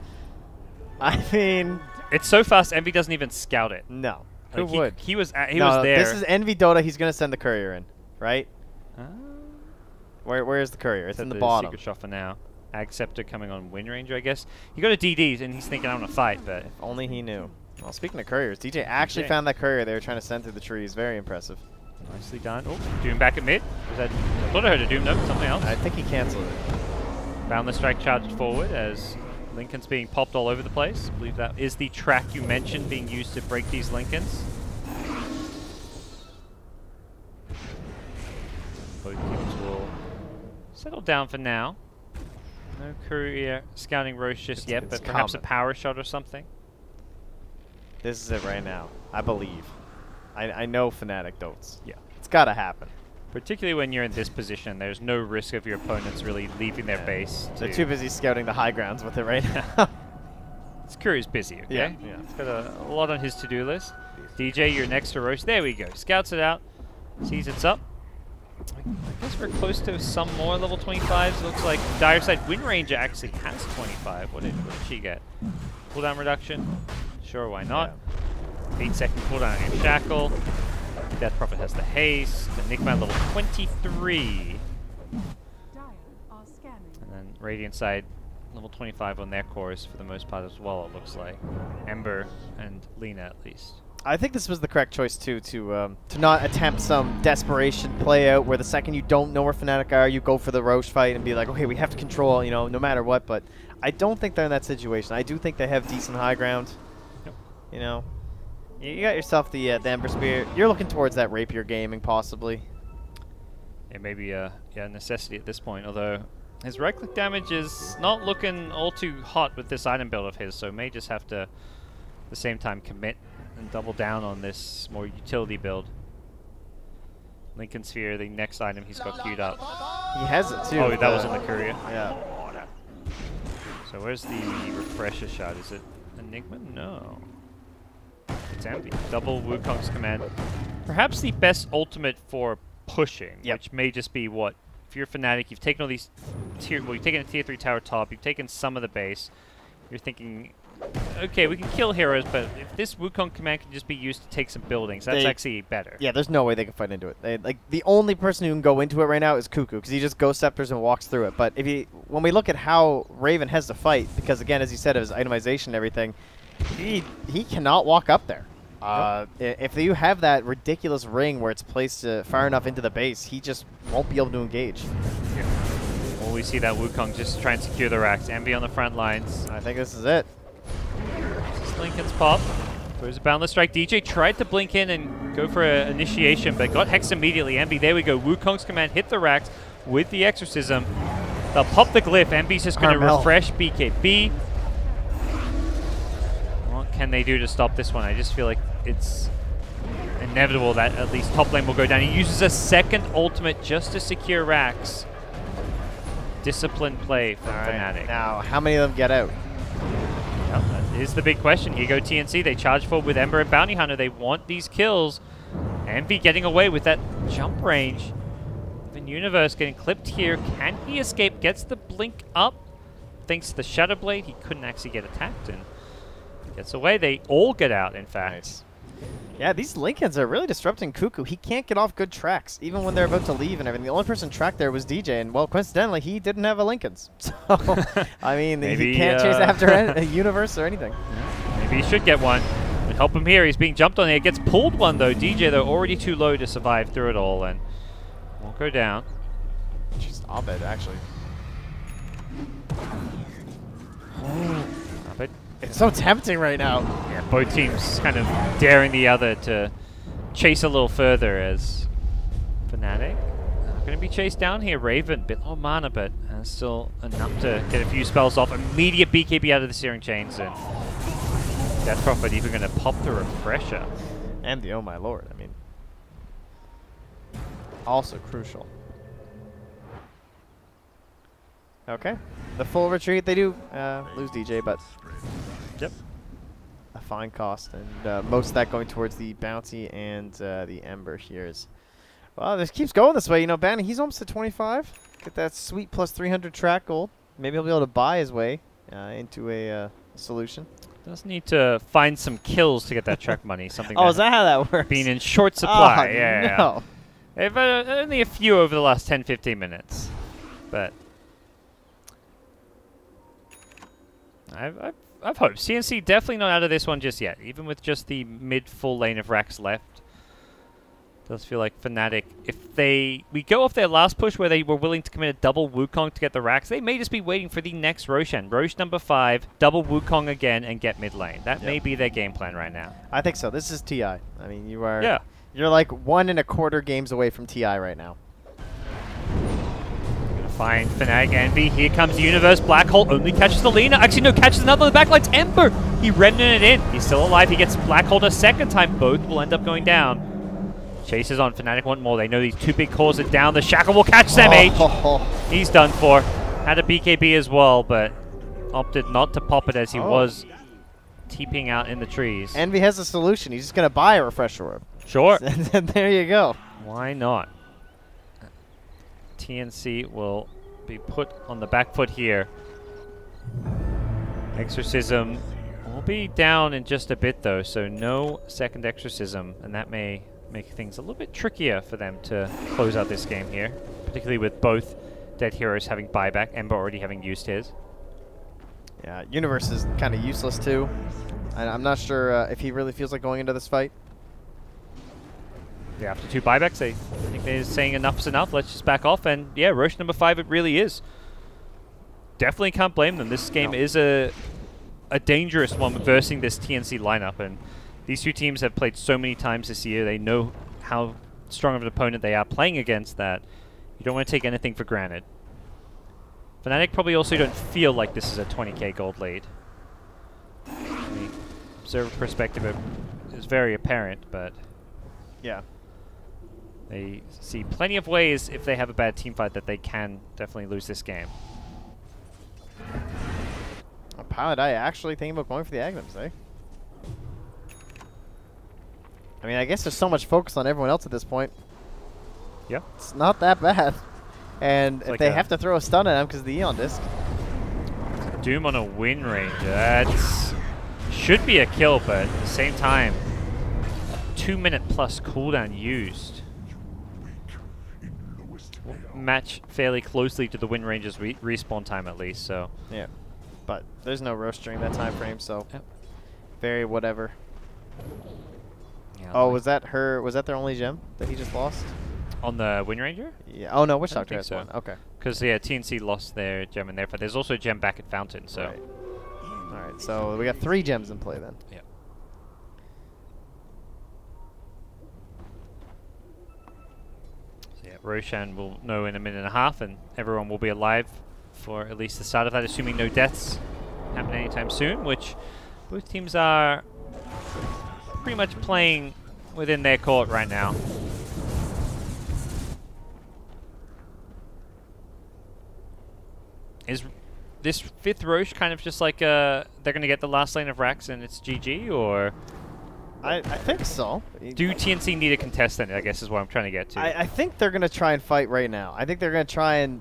I mean... It's so fast, Envy doesn't even scout it. No. Like Who would? He was there. This is Envy Dota. He's going to send the courier in, right? Where is the courier? It's in the bottom. Secret shot for now. Ag Scepter coming on Wind Ranger, I guess. He got a DD, and he's thinking, I want to fight, but... If only he knew. Well, speaking of couriers, DJ actually found that courier they were trying to send through the trees. Very impressive. Nicely done. Oh, Doom back at mid. I thought I heard a Doom, no, something else. I think he canceled it. Boundless Strike charged forward as Lincoln's being popped all over the place. I believe that is the track you mentioned being used to break these Lincolns. Both teams will settle down for now. No courier scouting Roche just yet, but perhaps a power shot or something. This is it right now. I believe. I know Fnatic dotes. Yeah. It's got to happen. Particularly when you're in this position, there's no risk of your opponents really leaving their base. They're too busy scouting the high grounds with it right now. This courier's busy, okay? Yeah. He's got a lot on his to-do list. DJ, you're next to Roche. There we go. Scouts it out. Sees it's up. I guess we're close to some more level 25s. Looks like Dire Side Wind Ranger actually has 25. What did she get? Cooldown reduction? Sure, why not? Yeah. 8-second cooldown on your Shackle. Death Prophet has the haste. Enigma level 23. And then Radiant Side level 25 on their cores for the most part as well, it looks like. Ember and Lina at least. I think this was the correct choice too, to not attempt some desperation play out where the second you don't know where Fnatic are, you go for the Roche fight and be like, okay, we have to control, you know, no matter what. But I don't think they're in that situation. I do think they have decent high ground. Yep. You know, you got yourself the Ember Spear. You're looking towards that Rapier gaming possibly. It may be a necessity at this point, although his right-click damage is not looking all too hot with this item build of his, so may just have to, at the same time, commit and double down on this more utility build. Lincoln Sphere, the next item he's got queued up. He has it too. Oh, that was in the courier. Yeah. So where's the refresher shot? Is it Enigma? No. It's empty. Double Wukong's command. Perhaps the best ultimate for pushing, which may just be what? If you're Fnatic, you've taken all these you've taken a tier 3 tower top, you've taken some of the base. You're thinking, okay, we can kill heroes, but if this Wukong command can just be used to take some buildings, that's actually better. Yeah, there's no way they can fight into it. Like the only person who can go into it right now is Cuckoo, because he just Ghost Scepters and walks through it. But when we look at how Raven has to fight, because again, as you said, of his itemization and everything, he cannot walk up there. If you have that ridiculous ring where it's placed far enough into the base, he just won't be able to engage. Yeah. Well, we see that Wukong just try and secure the racks. Envy on the front lines. I think this is it. This is Lincoln's pop. There's a Boundless Strike. DJ tried to blink in and go for an initiation, but got hexed immediately. Envy, there we go. Wukong's command hit the racks with the Exorcism. They'll pop the glyph. Envy's just going to refresh BKB. What can they do to stop this one? I just feel like it's inevitable that at least top lane will go down. He uses a second ultimate just to secure racks. Disciplined play from Fnatic. Now, how many of them get out? Well, that is the big question. Here go TNC. They charge forward with Ember and Bounty Hunter. They want these kills. Envy getting away with that jump range. Even Universe getting clipped here. Can he escape? Gets the blink up. Thanks to the Shadow Blade, he couldn't actually get attacked and gets away. They all get out, in fact. Nice. Yeah, these Lincolns are really disrupting Cuckoo. He can't get off good tracks, even when they're about to leave and everything. The only person tracked there was DJ, and, well, coincidentally, he didn't have a Lincolns. So, I mean, maybe, he can't chase after a Universe or anything. Yeah, maybe he should get one. Would help him here. He's being jumped on here. Gets pulled one, though. DJ, though, already too low to survive through it all, and won't go down. Just Abed, actually. Abed. It's so tempting right now. Yeah, both teams kind of daring the other to chase a little further as Fnatic going to be chased down here. Raven, bit low mana, but has still enough to get a few spells off. Immediate BKB out of the Searing Chains, and Death Prophet even going to pop the Refresher. And the Oh My Lord, I mean. Also crucial. Okay. The full retreat, they do lose DJ, but yep, a fine cost, and most of that going towards the bounty and the Ember here is. Well, this keeps going this way. You know, Bounty, he's almost at 25. Get that sweet plus 300 track gold. Maybe he'll be able to buy his way into a solution. Does need to find some kills to get that track money. Something. Oh, is that how that works? Being in short supply. Oh, yeah. No. They've only a few over the last 10-15 minutes, but. I've hoped. CNC definitely not out of this one just yet, even with just the mid-full lane of racks left. Does feel like Fnatic, if we go off their last push where they were willing to commit a double Wukong to get the racks, they may just be waiting for the next Roshan. Roche number 5, double Wukong again, and get mid lane. That may be their game plan right now. I think so. This is TI. I mean, you are. Yeah. You're like 1.25 games away from TI right now. Find Fnatic Envy. Here comes Universe. Black Hole only catches the Lina. Actually, no, catches another on the backline's Ember. He remnant it in. He's still alive. He gets Black Hole a second time. Both will end up going down. Chases on. Fnatic want more. They know these two big cores are down. The Shackle will catch them. He's done for. Had a BKB as well, but opted not to pop it as he was TPing out in the trees. Envy has a solution. He's just going to buy a Refresher Orb. Sure. And there you go. Why not? TNC will be put on the back foot here. Exorcism will be down in just a bit though, so no second Exorcism, and that may make things a little bit trickier for them to close out this game here, particularly with both dead heroes having buyback, Ember already having used his. Yeah, Universe is kind of useless too. I'm not sure if he really feels like going into this fight. Yeah, after 2 buybacks, I think they're saying enough's enough, let's just back off, and yeah, Roche number 5 it really is. Definitely can't blame them. This game is a dangerous one versing this TNC lineup, and these two teams have played so many times this year. They know how strong of an opponent they are playing against that. You don't want to take anything for granted. Fnatic probably also don't feel like this is a 20k gold lead. From the observer perspective, it is very apparent, but yeah, they see plenty of ways if they have a bad team fight that they can definitely lose this game. Pilot, I actually thinking about going for the Agnums, eh? I mean, I guess there's so much focus on everyone else at this point. Yeah. It's not that bad. And if like they have to throw a stun at him because of the Eon Disc. Doom on a Wind Ranger. That should be a kill, but at the same time, 2-minute plus cooldown used. Will match fairly closely to the Wind Ranger's respawn time at least, so. Yeah. But there's no Roche during that time frame, so yep. Very whatever. Yeah, oh, was that their only gem that he just lost? On the Wind Ranger? Yeah. Oh no, Witch Doctor has so. one. Okay. Because yeah, TNC lost their gem in there, but there's also a gem back at Fountain. So. Right. All right. So we got 3 gems in play then. Yeah. So yeah, Roshan will know in a minute and a half, and everyone will be alive for at least the start of that, assuming no deaths happen anytime soon. Which both teams are pretty much playing within their court right now. Is this 5th Roche kind of just like they're going to get the last lane of Rax and it's GG, or? I think so. Do TNC need a contestant, I guess is what I'm trying to get to. I think they're going to try and fight right now. I think they're going to try and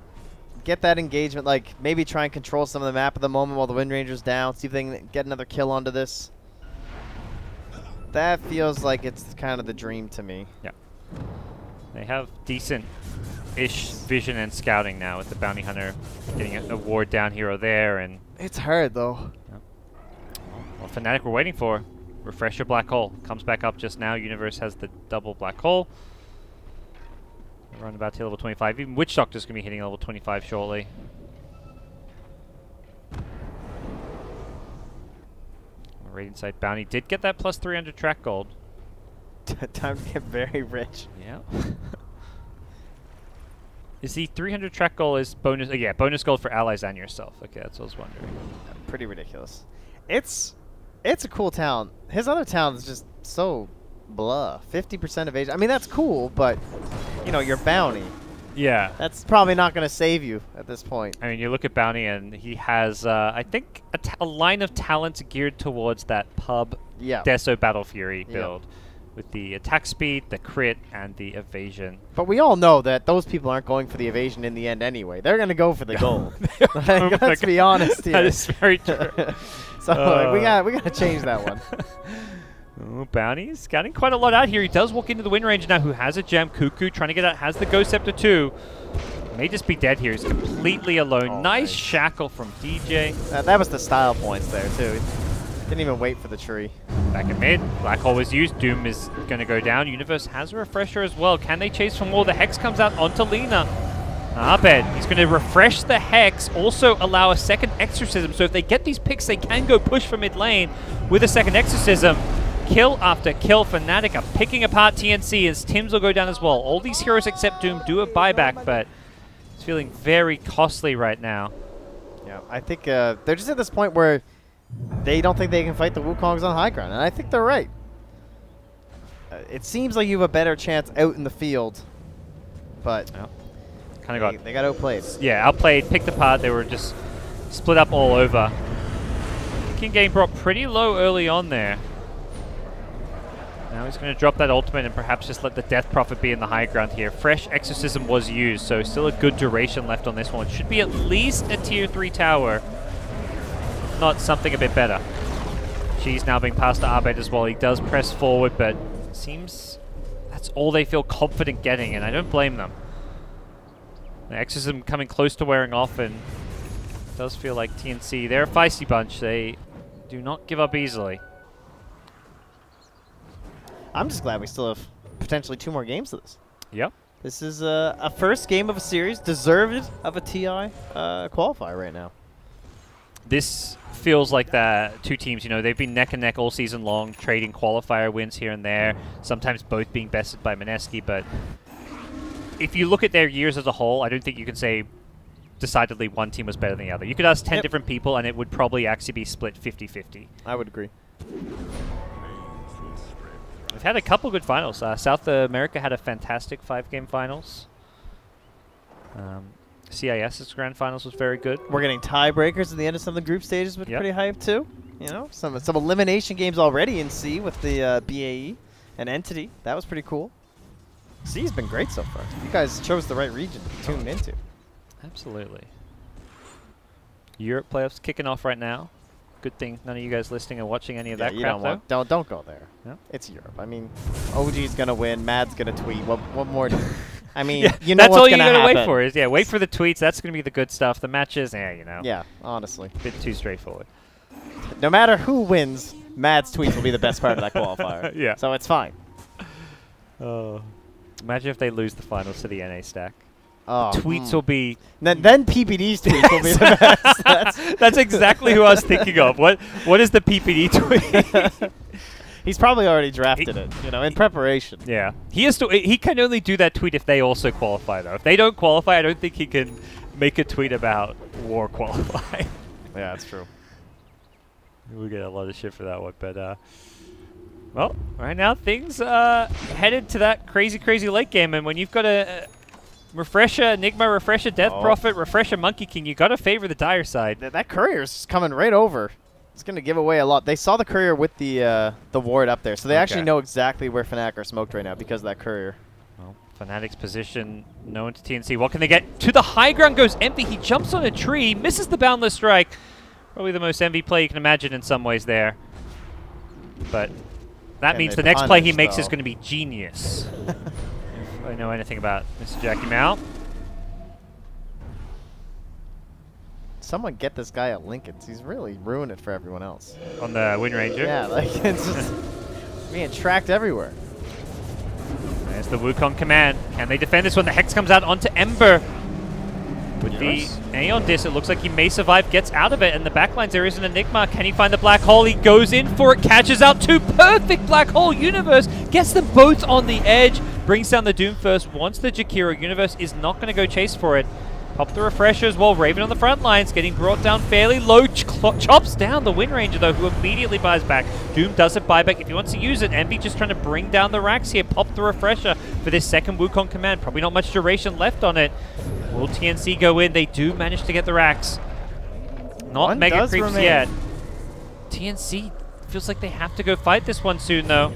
get that engagement, like maybe try and control some of the map at the moment while the Wind Ranger's down, see if they can get another kill onto this. That feels like it's kind of the dream to me. Yeah. They have decent-ish vision and scouting now with the Bounty Hunter getting a ward down here or there, and it's hard though. Yeah. Well, Fnatic we're waiting for. Refresher Black Hole comes back up just now. Universe has the double Black Hole. Around about to level 25. Even Witch Doctor's going to be hitting level 25 shortly. Radiant Sight Bounty did get that plus 300 track gold. Time to get very rich. Yeah. Is the 300 track goal is bonus? Yeah, bonus gold for allies and yourself. Okay, that's what I was wondering. Pretty ridiculous. It's a cool town. His other town is just so blah. 50% evasion. I mean, that's cool, but you know, your bounty. Yeah. That's probably not going to save you at this point. I mean, you look at Bounty, and he has, I think, a line of talents geared towards that pub Deso Battle Fury build. With the attack speed, the crit, and the evasion. But we all know that those people aren't going for the evasion in the end anyway. They're going to go for the gold. Let's be honest here. That is very true. So we got to change that one. Oh, Bounty's scouting quite a lot out here. He does walk into the Wind Ranger now, who has a gem. Cuckoo trying to get out, has the Ghost Scepter too. May just be dead here. He's completely alone. Oh, nice shackle from DJ. That was the style points there too. Didn't even wait for the tree. Back in mid. Black Hole was used. Doom is going to go down. Universe has a refresher as well. Can they chase for more? The Hex comes out onto Lina. Abed, he's going to refresh the Hex, also allow a second Exorcism. So if they get these picks, they can go push for mid lane with a second Exorcism. Kill after kill. Fnatic are picking apart TNC as Tims will go down as well. All these heroes except Doom do a buyback, but it's feeling very costly right now. Yeah, I think they're just at this point where they don't think they can fight the Wukongs on high ground, and I think they're right. It seems like you have a better chance out in the field, but kind of they got outplayed. Yeah, outplayed, picked apart. They were just split up all over. King game brought pretty low early on there. Now he's going to drop that ultimate and perhaps just let the Death Prophet be in the high ground here. Fresh Exorcism was used, so still a good duration left on this one. Should be at least a tier 3 tower, not something a bit better. She's now being passed to Abed as well. He does press forward, but it seems that's all they feel confident getting, and I don't blame them. The Exorcism coming close to wearing off, and it does feel like TNC, they're a feisty bunch. They do not give up easily. I'm just glad we still have potentially 2 more games of this. Yep. This is a first game of a series, deserved of a TI qualifier right now. This feels like the 2 teams, you know, they've been neck and neck all season long, trading qualifier wins here and there, sometimes both being bested by Mineski, but if you look at their years as a whole, I don't think you can say decidedly one team was better than the other. You could ask 10 different people and it would probably actually be split 50-50. I would agree. We've had a couple good finals. South America had a fantastic 5-game finals. CIS's grand finals was very good. We're getting tiebreakers at the end of some of the group stages, which pretty hyped too. You know, some elimination games already in C with the BAE and Entity. That was pretty cool. C's been great so far. You guys chose the right region to tune into. Absolutely. Europe playoffs kicking off right now. Good thing none of you guys listening or watching any of that crap, though. Don't go there. Yeah. It's Europe. I mean, OG's gonna win. Mad's gonna tweet. What more? I mean, yeah, you know that's what's all you gonna gotta happen. wait for is wait for the tweets. That's gonna be the good stuff. The matches, you know. Yeah, honestly, bit too straightforward. No matter who wins, Mad's tweets will be the best part of that qualifier. Yeah. So it's fine. Oh, imagine if they lose the finals to the NA stack. Oh, Tweets will be. Then PPD's tweets will be the best. That's exactly who I was thinking of. What is the PPD tweet? He's probably already drafted it, you know, in preparation. Yeah, he has to. He can only do that tweet if they also qualify, though. If they don't qualify, I don't think he can make a tweet about war qualify. Yeah, that's true. We'll get a lot of shit for that one, but well, right now things headed to that crazy late game, and when you've got a Refresher Enigma, Refresher Death Prophet, Refresher Monkey King, you got to favor the dire side. That courier's coming right over. It's going to give away a lot. They saw the courier with the ward up there, so they actually know exactly where Fnatic are smoked right now because of that courier. Well, Fnatic's position known to TNC. What can they get? To the high ground goes Envy. He jumps on a tree, misses the Boundless Strike. Probably the most Envy play you can imagine in some ways there. But that means the next play he makes is going to be genius. If I know anything about Mr. Jackie Mao. Someone get this guy at Lincoln's. He's really ruined it for everyone else. On the Wind Ranger? Yeah, like it's just being tracked everywhere. There's the Wukong command. Can they defend this one? The Hex comes out onto Ember. With the Aeon Disc, it looks like he may survive, gets out of it, and the backlines, there is an Enigma. Can he find the black hole? He goes in for it, catches out 2 perfect black hole Universe, gets them both on the edge, brings down the Doom first. Once the Jakiro Universe is not going to go chase for it. Pop the refreshers while Raven on the front lines, getting brought down fairly low. Chops down the Wind Ranger, though, who immediately buys back. Doom doesn't buy back if he wants to use it. Envy just trying to bring down the racks here. Pop the refresher for this second Wukong command. Probably not much duration left on it. Will TNC go in? They do manage to get the racks. Not Mega Creeps yet. TNC feels like they have to go fight this one soon, though.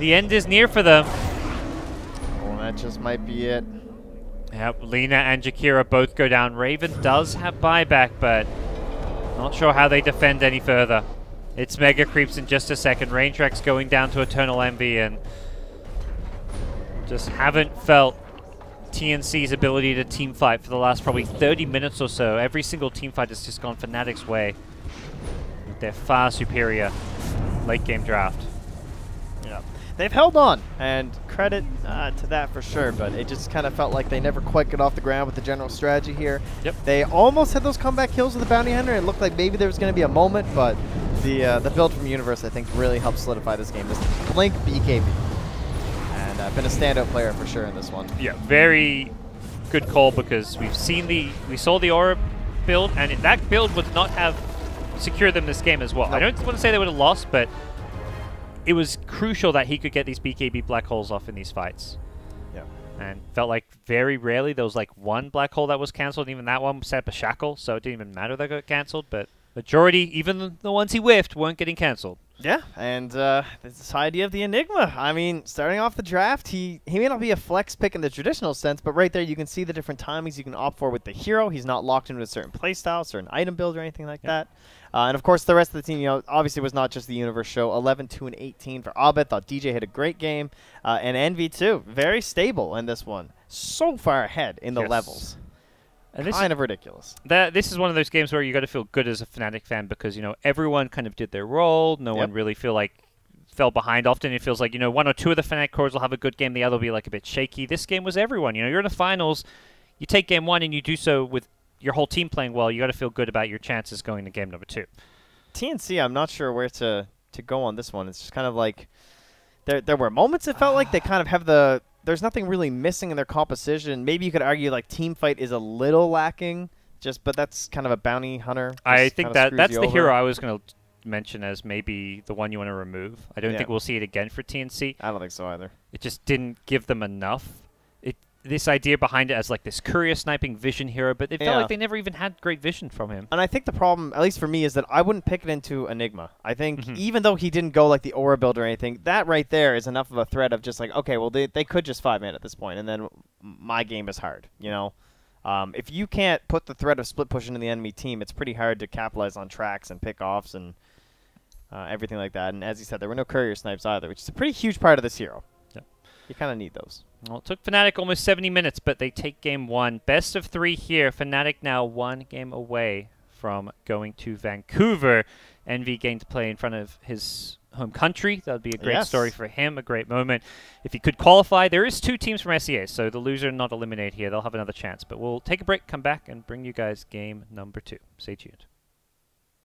The end is near for them. Well, that just might be it. Yep, Lina and Jakira both go down. Raven does have buyback, but not sure how they defend any further. It's Mega Creeps in just a second. Raintrack's going down to Eternal Envy, and just haven't felt TNC's ability to team fight for the last probably 30 minutes or so. Every single team fight has just gone Fnatic's way. They're far superior late game draft. Yeah, they've held on, and credit to that for sure, but it just kind of felt like they never quite got off the ground with the general strategy here. Yep. They almost had those comeback kills with the Bounty Hunter. It looked like maybe there was going to be a moment, but the build from Universe, I think, really helped solidify this game. This Blink BKB. And been a standout player for sure in this one. Yeah, very good call, because we saw the Aura build, and that build would not have secured them this game as well. Nope. I don't want to say they would have lost, but it was crucial that he could get these BKB black holes off in these fights. Yeah. And felt like very rarely there was like one black hole that was cancelled, and even that one set up a shackle, so it didn't even matter that got cancelled, but majority, even the ones he whiffed, weren't getting cancelled. Yeah, and this idea of the Enigma. I mean, starting off the draft, he may not be a flex pick in the traditional sense, but right there you can see the different timings you can opt for with the hero. He's not locked into a certain playstyle, certain item build, or anything like that. And of course, the rest of the team, obviously was not just the Universe show. 11, 2, and 18 for Abed. Thought DJ had a great game, and Envy too, very stable in this one. So far ahead in the levels. And kind of ridiculous. This is one of those games where you got to feel good as a Fnatic fan because everyone kind of did their role. No one really fell behind. Often it feels like one or two of the Fnatic cores will have a good game, the other will be like a bit shaky. This game was everyone. You're in the finals, you take game one and you do so with your whole team playing well. You got to feel good about your chances going to game number 2. TNC, I'm not sure where to go on this one. It's just kind of like there were moments it felt like they kind of have the. There's nothing really missing in their composition. Maybe you could argue like team fight is a little lacking, but that's kind of a bounty hunter. I think that's the hero I was going to mention as maybe the one you want to remove. I don't think we'll see it again for TNC. I don't think so either. It just didn't give them enough. This idea behind it as like this courier sniping vision hero, but it felt like they never even had great vision from him. And I think the problem, at least for me, is that I wouldn't pick it into Enigma. I think even though he didn't go like the aura build or anything, that right there is enough of a threat of just like, okay, well, they could just 5-man at this point, and then my game is hard, If you can't put the threat of split push into the enemy team, it's pretty hard to capitalize on tracks and pick-offs and everything like that. And as you said, there were no courier snipes either, which is a pretty huge part of this hero. You kind of need those. Well, it took Fnatic almost 70 minutes, but they take game 1. Best of 3 here. Fnatic now 1 game away from going to Vancouver. Envy getting to play in front of his home country. That would be a great story for him, a great moment. If he could qualify, there is 2 teams from SEA, so the loser not eliminated here. They'll have another chance. But we'll take a break, come back, and bring you guys game number 2. Stay tuned.